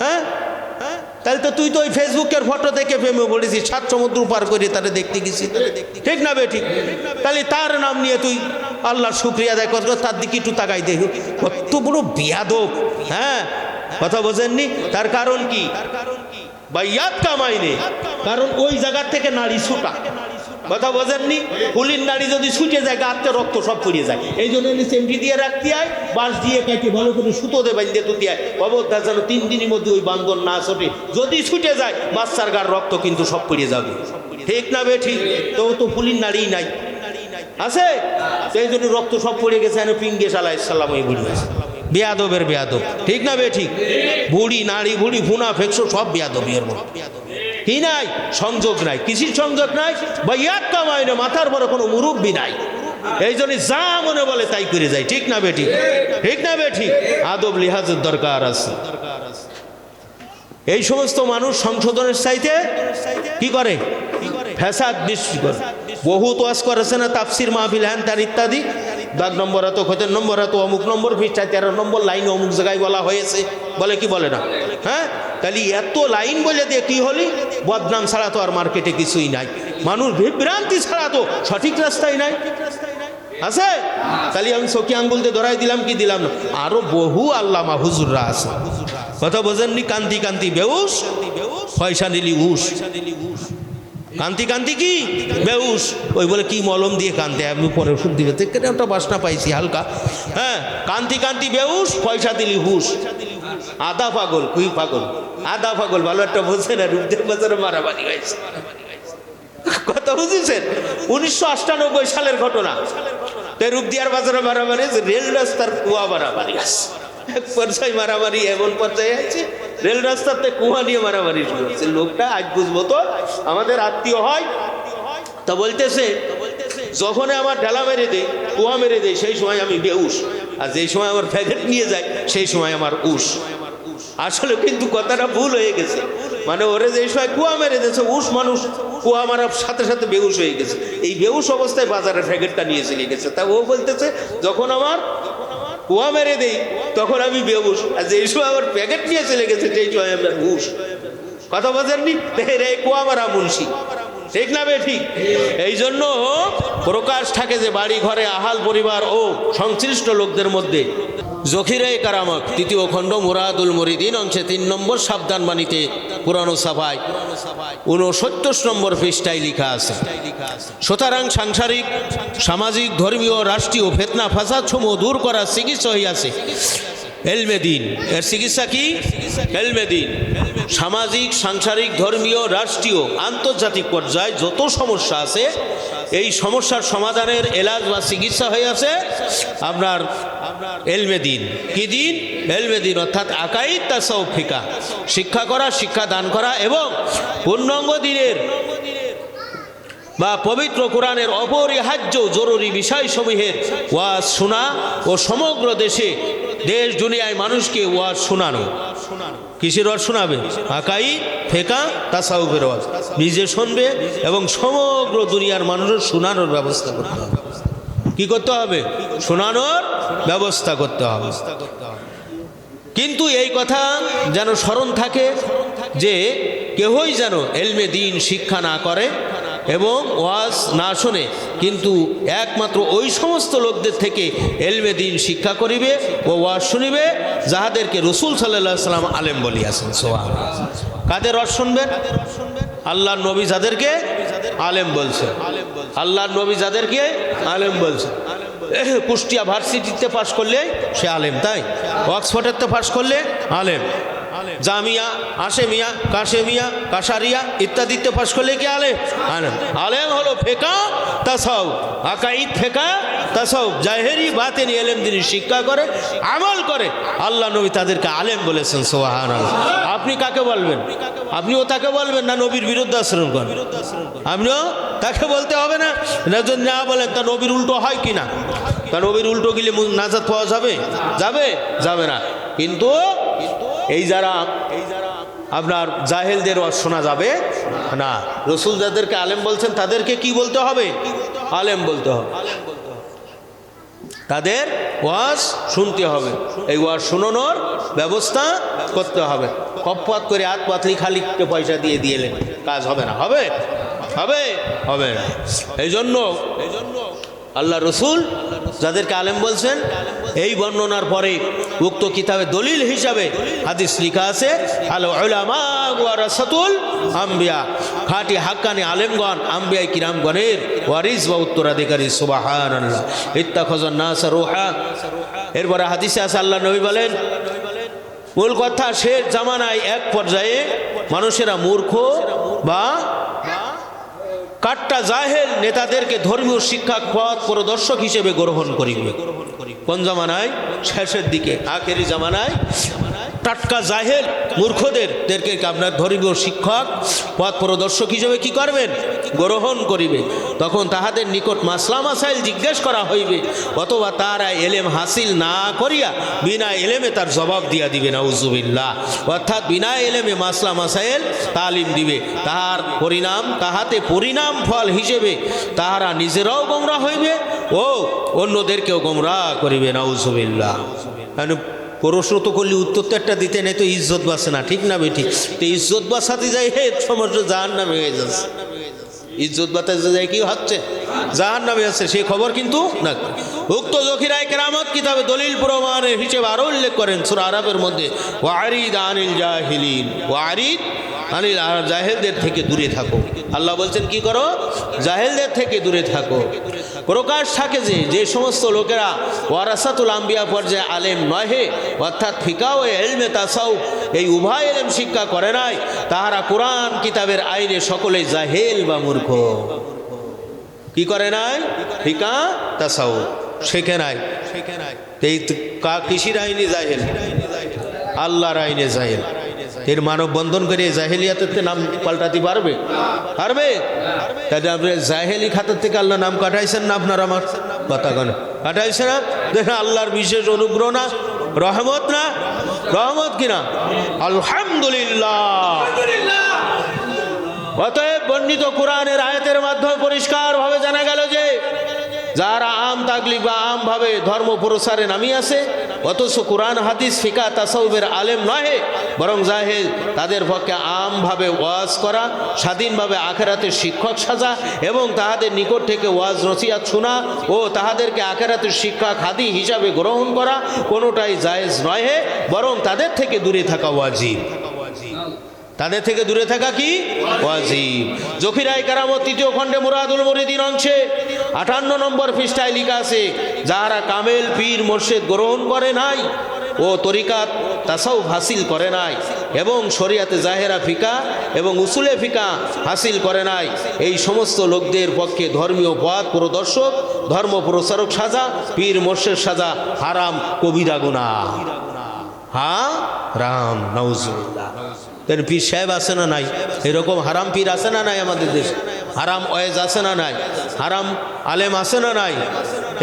হ্যাঁ, তাহলে তো তুই তো ওই ফেসবুকের ফটো দেখে প্রেমে পড়েছিস, 7 সমুদ্র পার করে তারা দেখতে গেছিস, ঠিক না বে ঠিক? তাহলে তার নাম নিয়ে তুই আল্লাহর শুকরিয়া আদায় করছো, তার দিকে একটু তাকাই দেখো, কত বড় বিয়াদব। হ্যাঁ, কথা বোঝেননি? তার কারণ কি? বাইয়াত কামাইনে, কারণ ওই জায়গার থেকে নারী ছুটা, কথা বোঝেননি? ফুলির নারী যদি ছুটে যায় গাতে রক্ত সব পড়িয়ে যায়, এই জন্য চেমটি দিয়ে রাখতে হয়, বাঁশ দিয়ে কেটে ভালো করে সুতো দিয়ে বাঁধতে তুলতে হয়, খবরদার যেন 3 দিনের মধ্যে ওই বান্ধন না ছোটে, যদি ছুটে যায় বাচ্চার গার রক্ত কিন্তু সব পড়িয়ে যাবে, ঠিক না বে ঠিক? তো তো ফুলির নারী নাই আছে, সেই জন্য রক্ত সব পড়ে গেছে, পিঙ্গে আলাইহিসসালাম ওই বুড়ি আছে, বেয়াদবের বেয়াদব, ঠিক না বে ঠিক? বুড়ি নারী বুড়ি ফুনা ফেকশো সব বেয়াদবের মতো, কি নাই? সংযোগ নাই, কৃষির সংযোগ নাই, বাইয়াত কামাই না, মাথার বড় কোনো মুরব্বী নাই, এই জন্য যা মনে বলে তাই করে যায়, ঠিক না বেটি? ঠিক না বেটি? আদব লিহাজের দরকার আছে। এই সমস্ত মানুষ সংশোধনের চাইতে কি করে? ফ্যাসাদ সৃষ্টি করে। বহুত ওয়াজ করেছে না, তাফসির মাহফিল হ্যান তার ইত্যাদি, 10 নম্বর এত খতের নম্বর এত অমুক নম্বর পৃষ্ঠা 13 নম্বর লাইন অমুক জায়গায় বলা হয়েছে, বলে কি বলে না? হ্যাঁ, তাহলে এত লাইন বলে দিয়ে কি হলি? বদনাম ছাড়া তো আর মার্কেটে কিছুই নাই, মানুষ বিভ্রান্তি ছাড়া তো সঠিক রাস্তায় নাই, আছে? তাহলে আমি চকি আঙ্গুল দিয়ে ধরাই দিলাম কি দিলাম না? আরো বহু আল্লামা হুজুররা আছে, কথা বোঝেননি? কান্তি কান্তি বেউস, পয়সা নিলি উস, কান্তি কান্তি কি বেউস, ওই বলে কি মলম দিয়ে কানতে, আমি পরে ওষুধ দিবে, থেকে একটা বাসনা পাইছি হালকা। হ্যাঁ, কান্তি কান্তি বেউস, পয়সা দিলি হুস, আদা পাগল, কুই পাগল, আদা পাগল, ভালো একটা বলছে না, রূপদের বাজারে মারামারি হয়েছে, কথা বুঝেছেন? 1998 সালের ঘটনা, তো রূপদিয়ার বাজারে মারামারি, রেল রাস্তার কুয়া মারামারি আছে, এক পর্যায়ে মারামারি এমন পর্যায়ে আছে, রেল রাস্তাতে কুয়া নিয়ে মারামারি শুরু হচ্ছে। লোকটা আজ বুঝবো তো আমাদের আত্মীয় হয়, তা বলতেছে যখন আমার ঢেলা মেরে দেয়, কুয়া মেরে দেয়, সেই সময় আমি বেউস, আর যেই সময় আমার প্যাকেট নিয়ে যায় সেই সময় আমার উস। আসলে কিন্তু কথাটা ভুল হয়ে গেছে, মানে ওরে যে সময় কুয়া মেরে দিয়েছে উস, মানুষ কুয়া মারার সাথে সাথে বেউস হয়ে গেছে, এই বেউস অবস্থায় বাজারের প্যাকেটটা নিয়ে চলে গেছে। তা ও বলতেছে যখন আমার কুয়া মেরে দেই তখন আমি বেউস, আর যেই সময় আমার প্যাকেট নিয়ে চলে গেছে সেই সময় আমার হুশ। কথা বোঝেননি? এই কুয়া মারা মুন্সি, ঠিক না বে ঠিক? এই জন্য প্রকাশ থাকে যে বাড়ি ঘরে আহাল পরিবার ও সংশ্লিষ্ট লোকদের মধ্যে জখিরে কারামত 3য় খণ্ড মুরাদুল মুরিদিন অংশে 3 নম্বর সাবধান বাণীতে পুরানো সাফায় 69 নম্বর পৃষ্ঠায় লেখা আছে, সুতরাং সাংসারিক সামাজিক ধর্মীয় রাষ্ট্রীয় ফেতনা ফাসাদ সমূহ দূর করার চিকিৎসা হইয়াছে এলমে দিন। এর চিকিৎসা কি? এলমে দিন। সামাজিক সাংসারিক ধর্মীয় রাষ্ট্রীয় আন্তর্জাতিক পর্যায়ে যত সমস্যা আছে এই সমস্যার সমাধানের এলাজ বা চিকিৎসা হয়ে আছে আপনার এলমে দিন। কি দিন? এলমে দিন, অর্থাৎ আকাইদ তাসাউফ ফিকা, শিক্ষা করা, শিক্ষা দান করা এবং পূর্ণাঙ্গ দিনের বা পবিত্র কোরআনের অপরিহার্য জরুরি বিষয়সমূহের ওয়াজ শোনা ও সমগ্র দেশে দেশ দুনিয়ায় মানুষকে ওয়াজ শোনানো। কিসের ওয়াজ শোনাবে? আকাইদ, ফিকা, তাসাউফের ওয়াজ নিজে শুনবে এবং সমগ্র দুনিয়ার মানুষের শোনানোর ব্যবস্থা করতে হবে। কি করতে হবে? শোনানোর ব্যবস্থা করতে হবে। কিন্তু এই কথা যেন স্মরণ থাকে যে কেহই যেন এলমে দিন শিক্ষা না করে এবং ওয়াজ না শোনে, কিন্তু একমাত্র ওই সমস্ত লোকদের থেকে এলমে দিন শিক্ষা করিবে ও ওয়াজ শুনিবে যাহাদেরকে রসুল সাল্লাল্লাহু আলাইহি সাল্লাম আলেম বলিয়াছেন। সুবহানাল্লাহ। কাদের ওয়াজ শুনবেন? আল্লাহর নবী যাদেরকে আলেম বলছে, আল্লাহর নবী যাদেরকে আলেম বলছে। কুষ্টিয়া ভার্সিটিতে পাশ করলে সে আলেম, তাই অক্সফোর্ডেতে পাশ করলে আলেম, জামিয়া, আশেমিয়া, কাশেমিয়া, কাশারিয়া ইত্যাদিতে পাশ করলে কি আলেম? আলেম। আলেম হলো ফিকা তাসাউফ, আকাইদ, ফিকা, তাসাউফ, জাহেরি বাতিনি ইলম যিনি শিক্ষা করে, আমল করে, আল্লাহ নবী তাদেরকে আলেম বলেছেন। সুবহানাল্লাহ। আপনি কাকে বলবেন? আপনিও তাকে বলবেন না নবীর বিরুদ্ধে আচরণ করেন? আপনিও তাকে বলতে হবে না? যদি না বলেন তা নবীর উল্টো হয় কি না? তা নবীর উল্টো গেলে নাজাত পাওয়া যাবে? যাবে? যাবে না। কিন্তু এই যারা আপনার জাহেলদের ওয়াজ শোনা যাবে না। রসুল যাদেরকে আলেম বলছেন তাদেরকে কি বলতে হবে? আলেম বলতে হবে। তাদের ওয়াজ শুনতে হবে, এই ওয়াজ শোনানোর ব্যবস্থা করতে হবে। কপ্পাত করে হাত পাতলি খালি পয়সা দিয়ে দিলেন কাজ হবে না। হবে হবে হবে না। এই জন্য আল্লাহ রসুল যাদেরকে আলেম বলছেন, এই বর্ণনার পরে উক্ত কিতাবে দলিল হিসাবে হাদিস লিখা আছে, আল উলামা ওয়ারাসাতুল আম্বিয়া, খাঁটি হাক্কানি আলেমগণ আম্বিয়া কিরামগণের ওয়ারিস বা উত্তরাধিকারী। সুবহানাল্লাহ। ইত্তাখাযান নাস রুহা। এরপরে হাদিসে আছে আল্লাহ নবী বলেন, মূল কথা শেষ জামানায় এক পর্যায়ে মানুষেরা মূর্খ বা কাট্টা জাহেল নেতাদেরকে ধর্মীয় শিক্ষা পথ প্রদর্শক হিসেবে গ্রহণ করিবে। কোন জামানায়? শেষের দিকে, আখেরি জামানায় টাটকা জাহেল মূর্খদেরকে আপনার ধর্মীয় শিক্ষক পথ প্রদর্শক হিসেবে কি করবেন? গ্রহণ করিবে। তখন তাহাদের নিকট মাসলা মাসাইল জিজ্ঞেস করা হইবে, অথবা তারা এলেম হাসিল না করিয়া বিনা এলেমে তার জবাব দিয়া দিবে। নাউজুবিল্লাহ। অর্থাৎ বিনা এলেমে মাসলা মাসাইল তালিম দিবে, তাহার পরিণাম তাহাতে পরিণাম ফল হিসেবে তাহারা নিজেরাও গোমরা হইবে ও অন্যদেরকেও গোমরা করিবে। নাউজুবিল্লাহ। প্রশ্ন তো করলে উত্তর তো একটা দিতে নেই, তো ইজ্জত বাঁচে না, ঠিক না বেঠিক? তো ইজ্জত বাঁচাতে যাই হে সমস্ত জাহান্নামে হয়ে যাচ্ছে। ইজ্জত বাঁচাতে যাই কি হচ্ছে? জাহান্নামে আছে, সেই খবর কিন্তু না। উক্ত জখিরায়ে কেরামত কিতাবে দলিল প্রমাণের হিসেবে আরও উল্লেখ করেন সূরা আরাফের মধ্যে, ওয়ারিদ আনিল জাহিলিন, ওয়ারিদ আনিল, জাহেলদের থেকে দূরে থাকো। আল্লাহ বলছেন কি করো? জাহেলদের থেকে দূরে থাকো। প্রকাশ থাকে যে সমস্ত লোকেরা ওয়ারাসাতুল আম্বিয়া পর্যায়ে আলেম নহে, অর্থাৎ ফিকা ও ইলমে তাসাউফ এই উভয় ইলম শিক্ষা করে নাই, তাহারা কোরআন কিতাবের আইনে সকলেই জাহেল বা মূর্খ। কি করে নাই? ফিকা তাসাউফ শেখে নাই। এই কিসির আইনে জাহেল? আল্লাহর আইনে জাহেল। এর মানব বন্ধন করে জাহেলিয়াতের নাম পাল্টাতে পারবে? পারবে? তাহলে আপনি জাহেলি খাতার থেকে আল্লাহ নাম কাটাইছেন না? আপনার আমার কথা কেন কাটাইছে না? দেখেন আল্লাহর বিশেষ অনুগ্রহ না, রহমত না? রহমত কিনা? আলহামদুলিল্লাহ। অতএব বর্ণিত কোরআনের আয়াতের মাধ্যমে পরিষ্কারভাবে জানা গেল যে যারা আম তাগলিগ বা আমভাবে ধর্ম প্রসারে নামি আছে, অথচ কোরআন হাদিস ফিকা তাসাউফের আলেম নহে বরং জাহেল, তাদের পক্ষে আমভাবে ওয়াজ করা, স্বাধীনভাবে আখেরাতের শিক্ষক সাজা এবং তাহাদের নিকট থেকে ওয়াজ নসিহত শোনা ও তাহাদেরকে আখেরাতের শিক্ষক হাদি হিসাবে গ্রহণ করা কোনোটাই জায়েজ নহে, বরং তাদের থেকে দূরে থাকা ওয়াজিব। তাদের থেকে দূরে থাকা কি ওয়াজিব। জখিরায়ে কেরামত তৃতীয় খণ্ডে মুরাদুল মুরিদিন অংশে 58 নম্বর পৃষ্ঠায় লেখা আছে, যাহারা কামেল পীর মুর্শিদ গ্রহণ করে নাই ও তরিকাত তাসাউফ হাসিল করে নাই এবং শরিয়াতে জাহেরা ফিকা এবং উসুলে ফিকা হাসিল করে নাই, এই সমস্ত লোকদের পক্ষে ধর্মীয় পথ প্রদর্শক, ধর্ম প্রচারক সাজা, পীর মুর্শিদ সাজা হারাম, কবিরা গুনাহ। হ্যাঁ রাম। নাউজুবিল্লাহ। পীর সাহেব আছে না নাই? এরকম হারাম পীর আছে না নাই আমাদের দেশে? হারাম ওয়েজ আছে না নাই? হারাম আলেম আছে না নাই?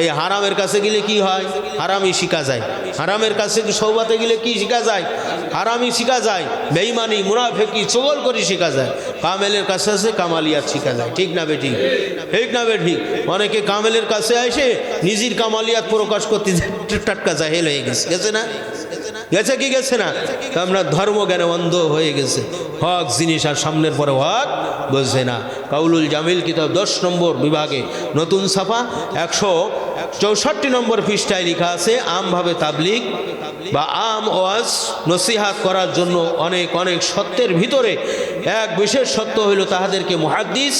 এই হারামের কাছে গেলে কি হয়? হারামই শিখা যায়। হারামের কাছে সৌবাতে গেলে কি শিখা যায়? হারামই শিখা যায়। বেঈমানি, মুনাফিকি, চগল করে শিখা যায়। কামেলের কাছে আছে কামালিয়াত শিখা যায়। ঠিক না বেঠিক? ঠিক না বেঠিক? অনেকে কামেলের কাছে এসে নিজের কামালিয়াত প্রকাশ করতে টাটকা জাহেল হয়ে গেছে। গেছে না? গেছে কি গেছে না? আমরা ধর্মজ্ঞানে অন্ধ হয়ে গেছে। হক জিনিস আর সামনের পরে হক বুঝছে না। কাউলুল জামিল কিতাব 10 নম্বর বিভাগে নতুন ছাপা 164 নম্বর পৃষ্ঠায় লেখা আছে, আমভাবে তাবলিগ বা আম ওয়াজ নসিহাত করার জন্য অনেক অনেক সত্যের ভিতরে এক বিশেষ সত্য হইল তাহাদেরকে মুহাদ্দিস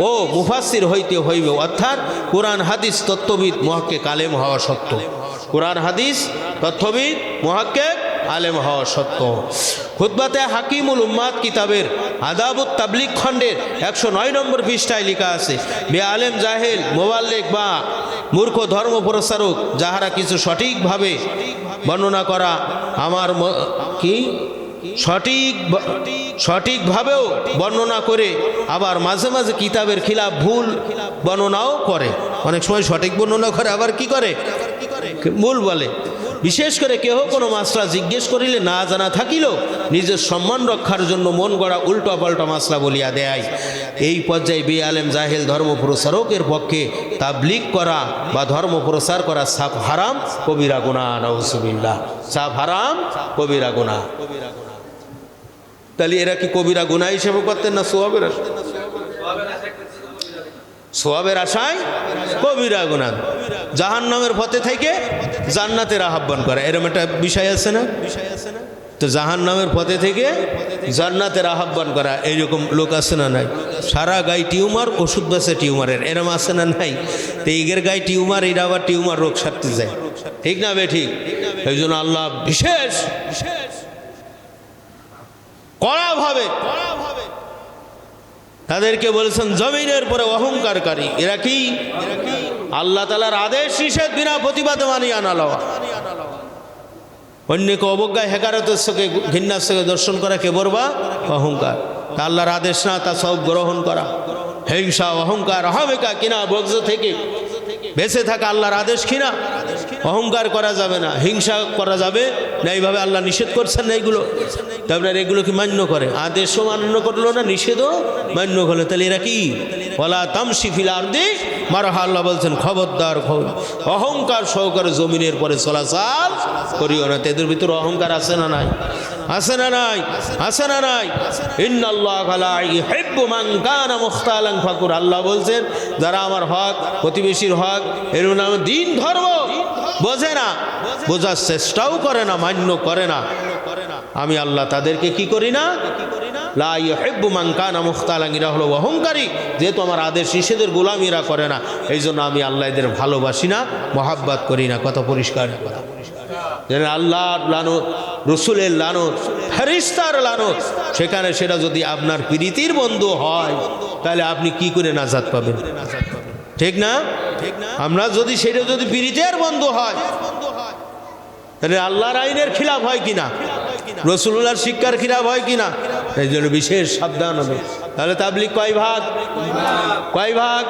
ও মুফাসসির হইতে হইবে, অর্থাৎ কোরআন হাদিস তত্ত্ববিদ মুহাক্কিক আলেম হওয়া সত্য। কোরআন হাদিস তত্ত্ববিদ মুহাক্কিক আলেম হওয়া সত্য। খুতবাতে হাকিমুল উম্মাত কিতাবের আদাবুত তাবলিগ খণ্ডের 109 নম্বর পৃষ্ঠায় লেখা আছে, বে আলেম জাহেল মোবাল্লিগ বা মূর্খ ধর্ম প্রচারক যাহারা কিছু সঠিকভাবে বর্ণনা করা আমার কি সঠিকভাবেও বর্ণনা করে আবার মাঝে মাঝে কিতাবের খিলাফ ভুল বর্ণনাও করে। অনেক সময় সঠিক বর্ণনা করে, আবার কি করে? ভুল বলে। বিশেষ করে কেহ কোনো মাসলা জিজ্ঞেস করিলে না জানা থাকিল নিজের সম্মান রক্ষার জন্য মন গড়া উল্টা পাল্টা মাসলা বলিয়া দেয়। এই পর্যায়ে বেআলেম জাহেল ধর্ম প্রচারকের পক্ষে তাবলীগ করা বা ধর্ম প্রচার করা সাফ হারাম কবিরা গুনাহ। নাউজুবিল্লাহ, সাফ হারাম কবিরা গুনাহ। তাহলে এরা কি কবিরা গুনাহ হিসেবে করতেন না সোয়াবের আশায়? সোয়াবের আশায় কবিরা গুনাহ। জাহান্নামের পথে থেকে জান্নাতের আহ্বান করা, এরকম একটা বিষয় আছে না? তো জাহান্নামের পথে থেকে জান্নাতের আহ্বান করা, এইরকম লোক আছে না নাই? সারা গায়ে টিউমার, ওষুধ বেছে টিউমারের, এরম আছে না নাই? তো এগের গায়ে টিউমার, এরা আবার টিউমার রোগ সারতে যায়, ঠিক না বে ঠিক? এই জন্য আল্লাহ বিশেষ কড়াভাবে তাদেরকে বলেছেন জমিনের পরে অহংকারী। এরা কি? আল্লাহ তাআলার আদেশ নিষেধ বিনা প্রতিবাদে মানিয়া না লওয়া, অন্যকে অবজ্ঞায় হেকারতের চোখে ঘৃণার চোখে দর্শন করা কে বলবা? অহংকার। তা আল্লাহর আদেশ না তা সব গ্রহণ করা, হিংসা অহংকার অহমিকা কিনা বজ্র থেকে বেঁচে থাকা আল্লাহর আদেশ কিনা। অহংকার করা যাবে না, হিংসা করা যাবে না, এইভাবে আল্লাহ নিষেধ করছেন না এইগুলো। তারপরে এগুলো কি মান্য করে? আদেশও মান্য করলো না, নিষেধও মান্য করলো। তাহলে এরা কি? ওয়ালা তামশি ফিল আরদি মারহা। আল্লাহ বলছেন খবরদার, অহংকার সহকারে জমিনের পরে চলাচল করিও না। এদের ভিতরে অহংকার আছে না নাই? আছে না নাই? আছে না নাই? ইন্নাল্লাহা লা ইউহিব্বু মান কানা মুখতালান ফাকুর। আল্লাহ বলছেন যারা আমার হক, প্রতিবেশীর হক, এর নাম দিন ধর্ম বোঝে না, বোঝার চেষ্টাও করে না, মান্য করে না, আমি আল্লাহ তাদেরকে কি করি না? লা ইউহিব্বু মান কানা মুখতালান। এরা হলো অহংকারী, যেহেতু আমার আদেশ নিষেধের গোলামিরা করে না, এই জন্য আমি আল্লাহ এদের ভালোবাসি না, মহাব্বত করি না। কথা পরিষ্কার, কথা যেন আল্লাহর লানত, রসুলের লানত, ফেরেশতার লানত, সেখানে সেটা যদি আপনার প্রীতির বন্ধু হয় তাহলে আপনি কি করে নাজাত পাবেন? ঠিক না? আমরা যদি সেটা যদি প্রীতির বন্ধু হয় তাহলে আল্লাহর আইনের খিলাফ হয় কিনা, রসুলুল্লাহর শিক্ষার খিলাফ হয় কিনা, এই জন্য বিশেষ সাবধান হবে। তাহলে তাবলীগ কয় ভাগ? কয় ভাগ?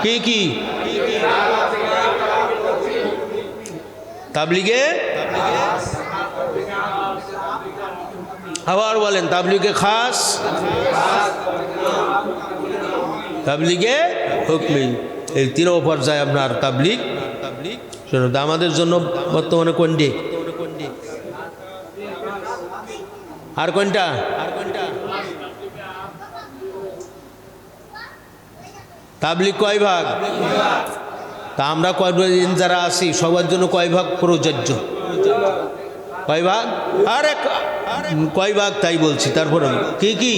কি কি তাবলীগে? আবার বলেন, তাবলীগে খাস, তাবলীগে হুকমি, এই তিন পর্যায়ে আপনার তাবলীগ। আমাদের জন্য বর্তমানে কোনটি? আর কোনটা? তাবলীগ কয় ভাগ? তা আমরা কয়দিন যারা আছি সবার জন্য কয় ভাগ প্রযোজ্য? কয় ভাগ? আরে কয় ভাগ তাই বলছি। তারপরে কি কি?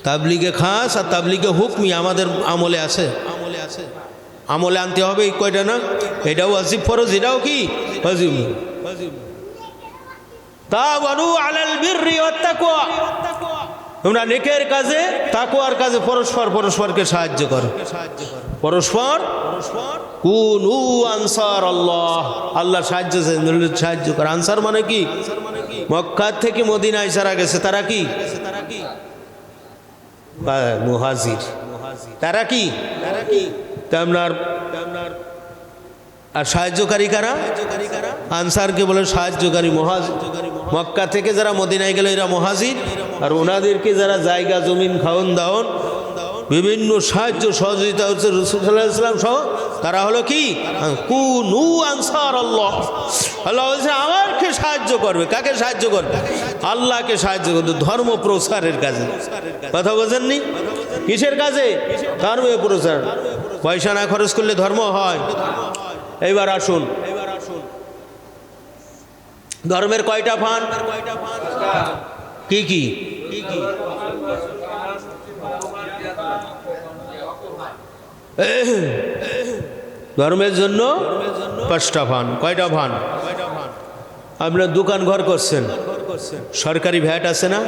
তাবলীগে খাস আর তাবলীগে হুকমি আমাদের আমলে আছে, আমলে আনতে হবে। এই কয়টা না? এটাও ওয়াজিব ফরজ, এটাও কি ওয়াজিব। তাওয়ানু আলাল বিররি ওয়াত তাকওয়া, তোমরা নেকের কাজে, তাকওয়ার কাজে পরস্পরকে সাহায্য করো। পরস্পর কুনু আনসার আল্লাহ, আল্লাহর সাহায্য করো। আনসার মানে কি? মক্কা থেকে মদিনায় যারা গেছে তারা কি? মুহাজির। তারা কি? আপনার আর সাহায্যকারী কারা? আনসারকে বলে সাহায্যকারী। মুহাজির মক্কা থেকে যারা মদিনায় গেল এরা মুহাজির, আর ওনাদেরকে যারা জায়গা জমিন খাওন দাওন বিভিন্ন সাহায্য সহযোগিতা হচ্ছে রাসূল সাল্লাল্লাহু আলাইহি ওয়াসাল্লাম সহ, তারা হলো কি? কুনু আনসার আল্লাহ। আল্লাহ বলছে আমাকে সাহায্য করবে। কাকে সাহায্য করবে? আল্লাহকে সাহায্য করবে ধর্ম প্রচারের কাজে। কথা বোঝেননি? কিসের কাজে? ধর্ম প্রচার। পয়সা না খরচ করলে ধর্ম হয়? এইবার আসুন, ধর্মের কয়টা ফান? কি কি? ধর্মের জন্য 5টা ফান। কয়টা ফান? আপনার দোকান ঘর করছেন, সরকারি ভ্যাট আছে না?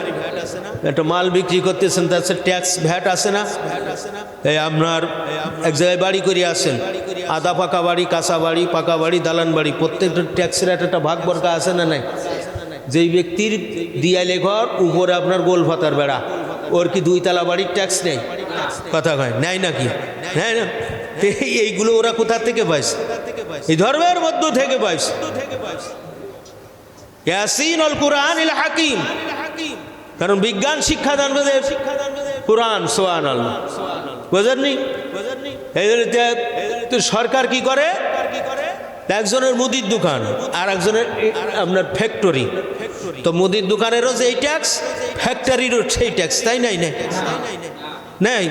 একটা মাল বিক্রি করতেছেন, তার ট্যাক্স ভ্যাট আছে না? এই আপনার এক জায়গায় বাড়ি করে আসেন, আধা পাকা বাড়ি, কাঁচা বাড়ি, পাকা বাড়ি, দালান বাড়ি, প্রত্যেকটা ট্যাক্সের একটা ভাগ বর্গা আছে না নাই? যেই ব্যক্তির দিয়ালে ঘর, উপরে আপনার গোল ফাতার বেড়া, ওর কি 2 তলা বাড়ির ট্যাক্স নেই? কথা কয় নেয় নাকি? নেয় না। এইগুলো ওরা কোথা থেকে পাইছে? এই ধর্মের মধ্য থেকে পাইছে। ইয়াসিন আল কুরআনিল হাকিম, কারণ বিজ্ঞান শিক্ষা দান করে কুরআন। সুবহানাল্লাহ, বুঝেননি? সরকার কি করে? একজনের মুদির দোকান আর একজনের আপনার ফ্যাক্টরি, তো মুদির দোকানেরও যেই ট্যাক্স, ফ্যাক্টরিরও সেই ট্যাক্স, তাই নাই? নেই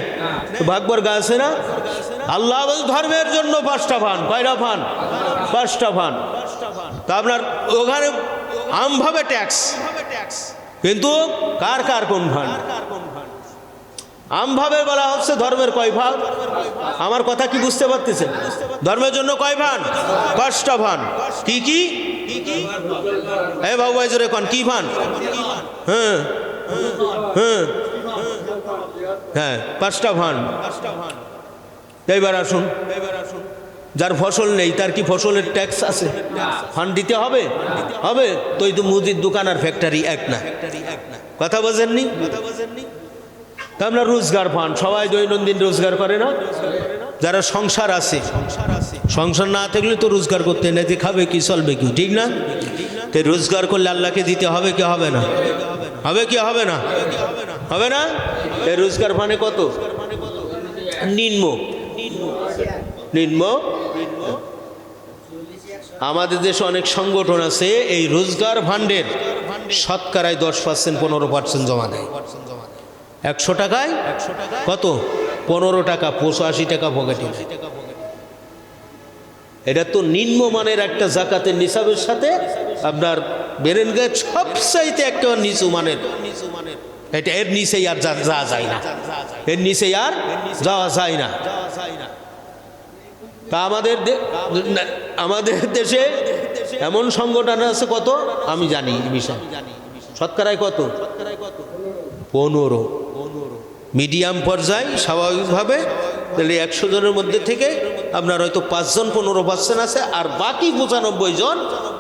ভাগবর গা আছে না? আল্লাহ ধর্মের জন্য 5টা ফান। কয়টা ফান? 5টা ফান। তা আপনার ওখানে আমভাবে ট্যাক্স, কিন্তু কার কার কোন ফান? আমভাবে বলা হচ্ছে ধর্মের কয় ভাগ? আমার কথা কি বুঝতে পারতেছেন? ধর্মের জন্য কয় ভান? 5টা ভান। কি কি? বাবু ভাই জোরে কোন কি ভান? হ্যাঁ হ্যাঁ হ্যাঁ, 5টা ভান। এইবার আসুন, যার ফসল নেই তার কি ফসলের ট্যাক্স আছে? ফান্ড দিতে হবে? হবে তো। এই তো মুদির দোকান আর ফ্যাক্টরি এক না, কথা বোঝেননি? তা আমরা রোজগার ফান্ড, সবাই দৈনন্দিন রোজগার করে না? যারা সংসার আছে, সংসার না থাকলে তো রোজগার করতে না, যে খাবে কি, চলবে কি, ঠিক না? তো রোজগার করলে আল্লাহকে দিতে হবে কি হবে না? হবে কি হবে না? হবে না? এই রোজগার ফান্ডে কত? নিম্ন আমাদের দেশে অনেক সংগঠন আছে, এই রোজগার ফান্ডের শতকরায় 10% 15% জমা দেয়। 100 টাকায় কত? 15 টাকা, 85 টাকা পকেটে। এটা তো নিম্নমানের একটা জাকাতের নিসাবের সাথে আপনার বেরেনগাঁয়ের সবচাইতে একটা নিচু মানের। এটা এর নিচেই আর যাওয়া যায় না, এর নিচেই আর যাওয়া যায় না। তা আমাদের দেশে এমন সংগঠন আছে কত আমি জানি বিষয়, শতকরায় কত? 15। মিডিয়াম পর্যায়ে স্বাভাবিকভাবে তাহলে 100 জনের মধ্যে থেকে আপনার হয়তো 5 জন 15% আছে, আর বাকি 95 জন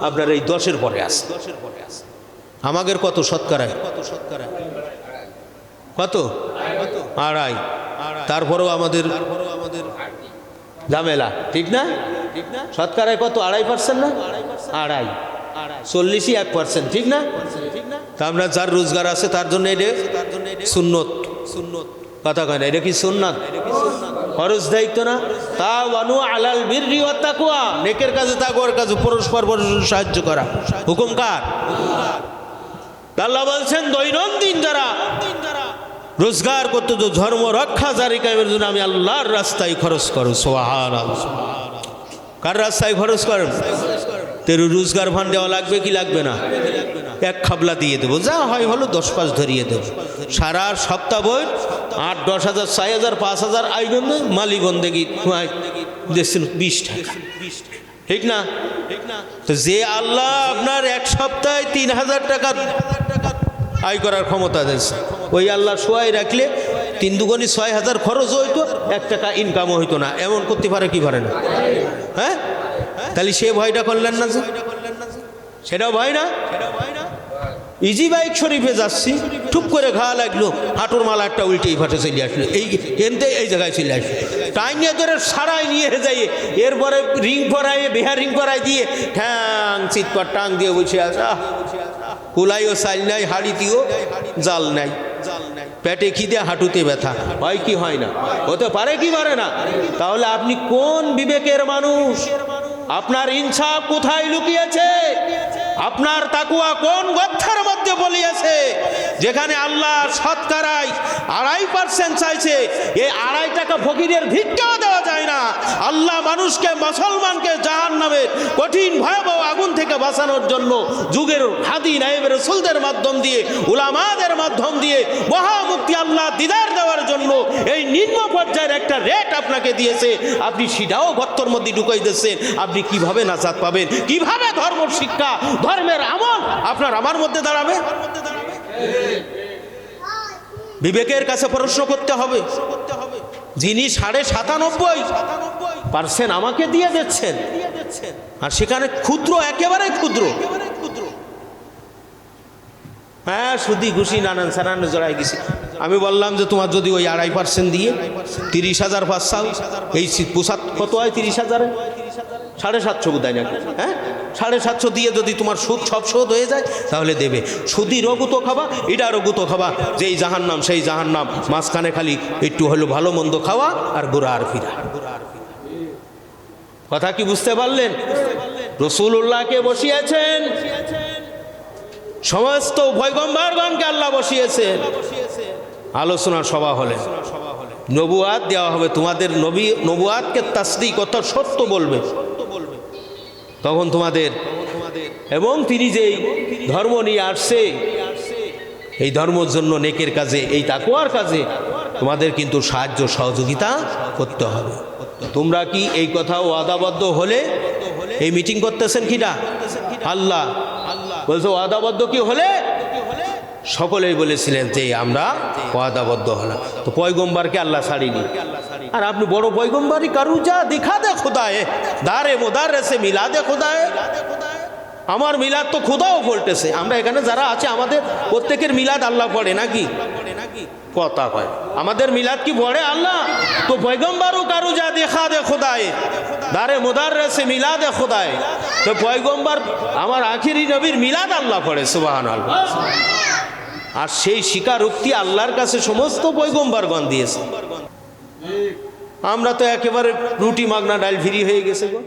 আপনার এই 10-এর পরে আছে। আমাদের কত শতকরায়? কত? 2.5। তারপরেও আমাদের ঝামেলা, ঠিক না? শতকরায় কত? 2.5% না? 2.5, 40ই 1%, ঠিক না? তা আমরা যার রোজগার আছে তার জন্য এটা সুন্নত, কথা কয় না? এটা কি সুন্নাত? ফরজ দায়িত্ব না? তাওয়ানু আলাল বিররি ওয়াত তাকওয়া, নেকের কাজে তাকওয়ার কাজে পরস্পর সাহায্য করা। হুকুম কার? আল্লাহ বলছেন দৈনন্দিন যারা রোজগার করতে, তো ধর্ম রক্ষা জারি কায়েমের জন্য আমি আল্লাহর রাস্তায় খরচ করো। সুবহানাল্লাহ। কার রাস্তায় খরচ করেন? তেরু রোজগার ফান্ড দেওয়া লাগবে কি লাগবে না? 1 খাবলা দিয়ে দেবো, যা হয় হলো 10-5 ধরিয়ে দেবো। সারা সপ্তাহ বই 8-10 হাজার 6 হাজার 5 হাজার আই বন্ধে মালি বন্দেগি দেখছেন 20 টাকা, ঠিক না? তো যে আল্লাহ আপনার 1 সপ্তাহে 3000 টাকা আয় করার ক্ষমতা দিয়েছে, ওই আল্লাহ শোয়াই রাখলে 3 দুগুণে 6000 খরচ হইতো, 1 টাকা ইনকামও হইতো না। এমন করতে পারে কি পারে না? হ্যাঁ, তাহলে সে ভয়টা করলেন না যে? সেটাও ভয় না? ইজি বাইক শরীফে যাচ্ছি, টুপ করে ঘা লাগলো, হাঁটুর মালা একটা উল্টেই ফাটে চলে আসলো, এই জায়গায় চলে আসলো। টাইনিয়ে ধরে সারাই নিয়ে যাই, এরপরে রিং পরাই, বিহার রিং পরাই দিয়ে ঠ্যাং চিৎপার টাং দিয়ে বসে আসা। কুলাইও চাল নাই, হাড়িতেও জাল নাই, পেটে খিদে, হাঁটুতে ব্যথা, হয় কি হয় না? হতে পারে কি পারে না? তাহলে আপনি কোন বিবেকের মানুষ? আপনার ইনসাফ কোথায় লুকিয়েছে? আপনার তাকওয়া কোন গর্তের মধ্যে বলিয়েছে? যেখানে আল্লাহ শতকরায় 2.5% চাইছে, এই 2.5 টাকা ফকিরের ভিক্ষাও দেওয়া যায় না। আল্লাহ মানুষকে, মুসলমানকে জাহান্নামের কঠিন ভয়াবহ আগুন থেকে বাঁচানোর জন্য যুগের হাদি নায়েবের রাসূলদের মাধ্যম দিয়ে, উলামাদের মাধ্যম দিয়ে মহামুক্তি আল্লাহ দিদার দেওয়ার জন্য এই নিম্ন পর্যায়ের একটা রেট আপনাকে দিয়েছে। আপনি সেটাও গর্তের মধ্যে ঢুকাই দিচ্ছেন। আপনি কিভাবে নাজাত পাবেন? কিভাবে ধর্ম শিক্ষা, ধর্মের আমল আপনার আমার মধ্যে দাঁড়াবে? বিবেকের কাছে প্রশ্ন করতে হবে। যিনি 97.5% আমাকে দিয়ে দিচ্ছেন, আর সেখানে ক্ষুদ্র, একেবারে ক্ষুদ্র, হ্যাঁ সুদি ঘুষি নানান সানানো জড়াই গেছি, আমি বললাম যে তোমার যদি ওই 2.5% দিয়ে 30,000 পাস চাও, এই পোশাক কত হয় 30,000-এ 750 বোধ হয় নাকি, হ্যাঁ 750 দিয়ে যদি তোমার সুদ সব শোধ হয়ে যায় তাহলে দেবে। সুদিরও গুতো খাবা, এটারও গুতো খাবা, যেই জাহান্নাম সেই জাহান্নাম, মাঝখানে খালি একটু হলো ভালো মন্দ খাওয়া আর ঘোরা আর ফিরা। কথা কি বুঝতে পারলেন? রাসূলুল্লাহকে বসিয়েছেন, সমস্ত পয়গম্বরগণকে আল্লাহ বসিয়েছেন, আলোচনার সভা হলে নবুয়াত দেওয়া হবে, তোমাদের নবুয়াতকে তাসদীক অর্থাৎ সত্য বলবে তখন তোমাদের, এবং তিনি যেই ধর্ম নিয়ে আসছে এই ধর্মের জন্য নেকের কাজে, এই তাকওয়ার কাজে তোমাদের কিন্তু সাহায্য সহযোগিতা করতে হবে। তোমরা কি এই কথা ওয়াদাবদ্ধ হলে? এই মিটিং করতেছেন কিনা? আল্লাহ বলছে ওয়াদাবদ্ধ কি হলে? সকলেই বলেছিলেন যে আমরা ওয়াদাবদ্ধ হলাম। তো পয়গম্বরকে আল্লাহ ছাড়িনি, আর আপনি বড় পয়গম্বরই কারু যা দেখা দে খোদায়ে দারে মোদার রেসে মিলা দে খোদায়ে। আমার মিলাদ তো খোদাও বলতেছে, আমরা এখানে যারা আছে আমাদের প্রত্যেকের মিলাদ আল্লাহ পড়ে নাকি? কথা কয় আমাদের মিলাদ কি পড়ে আল্লাহ? তো পয়গম্বরও কারু যা দেখা দে খোদায়ে দারে মোদার রেসে মিলা দে খোদায়ে। তো পয়গম্বর আমার আখিরি নবীর মিলাদ আল্লাহ পড়ে, সুবহানাল্লাহ। আর সেই স্বীকারোক্তি আল্লাহর কাছে সমস্ত পয়গম্বরগণ দিয়েছে। আমরা তো একেবারে রুটি মাগনা ডাল ফ্রি হয়ে গেছে গো।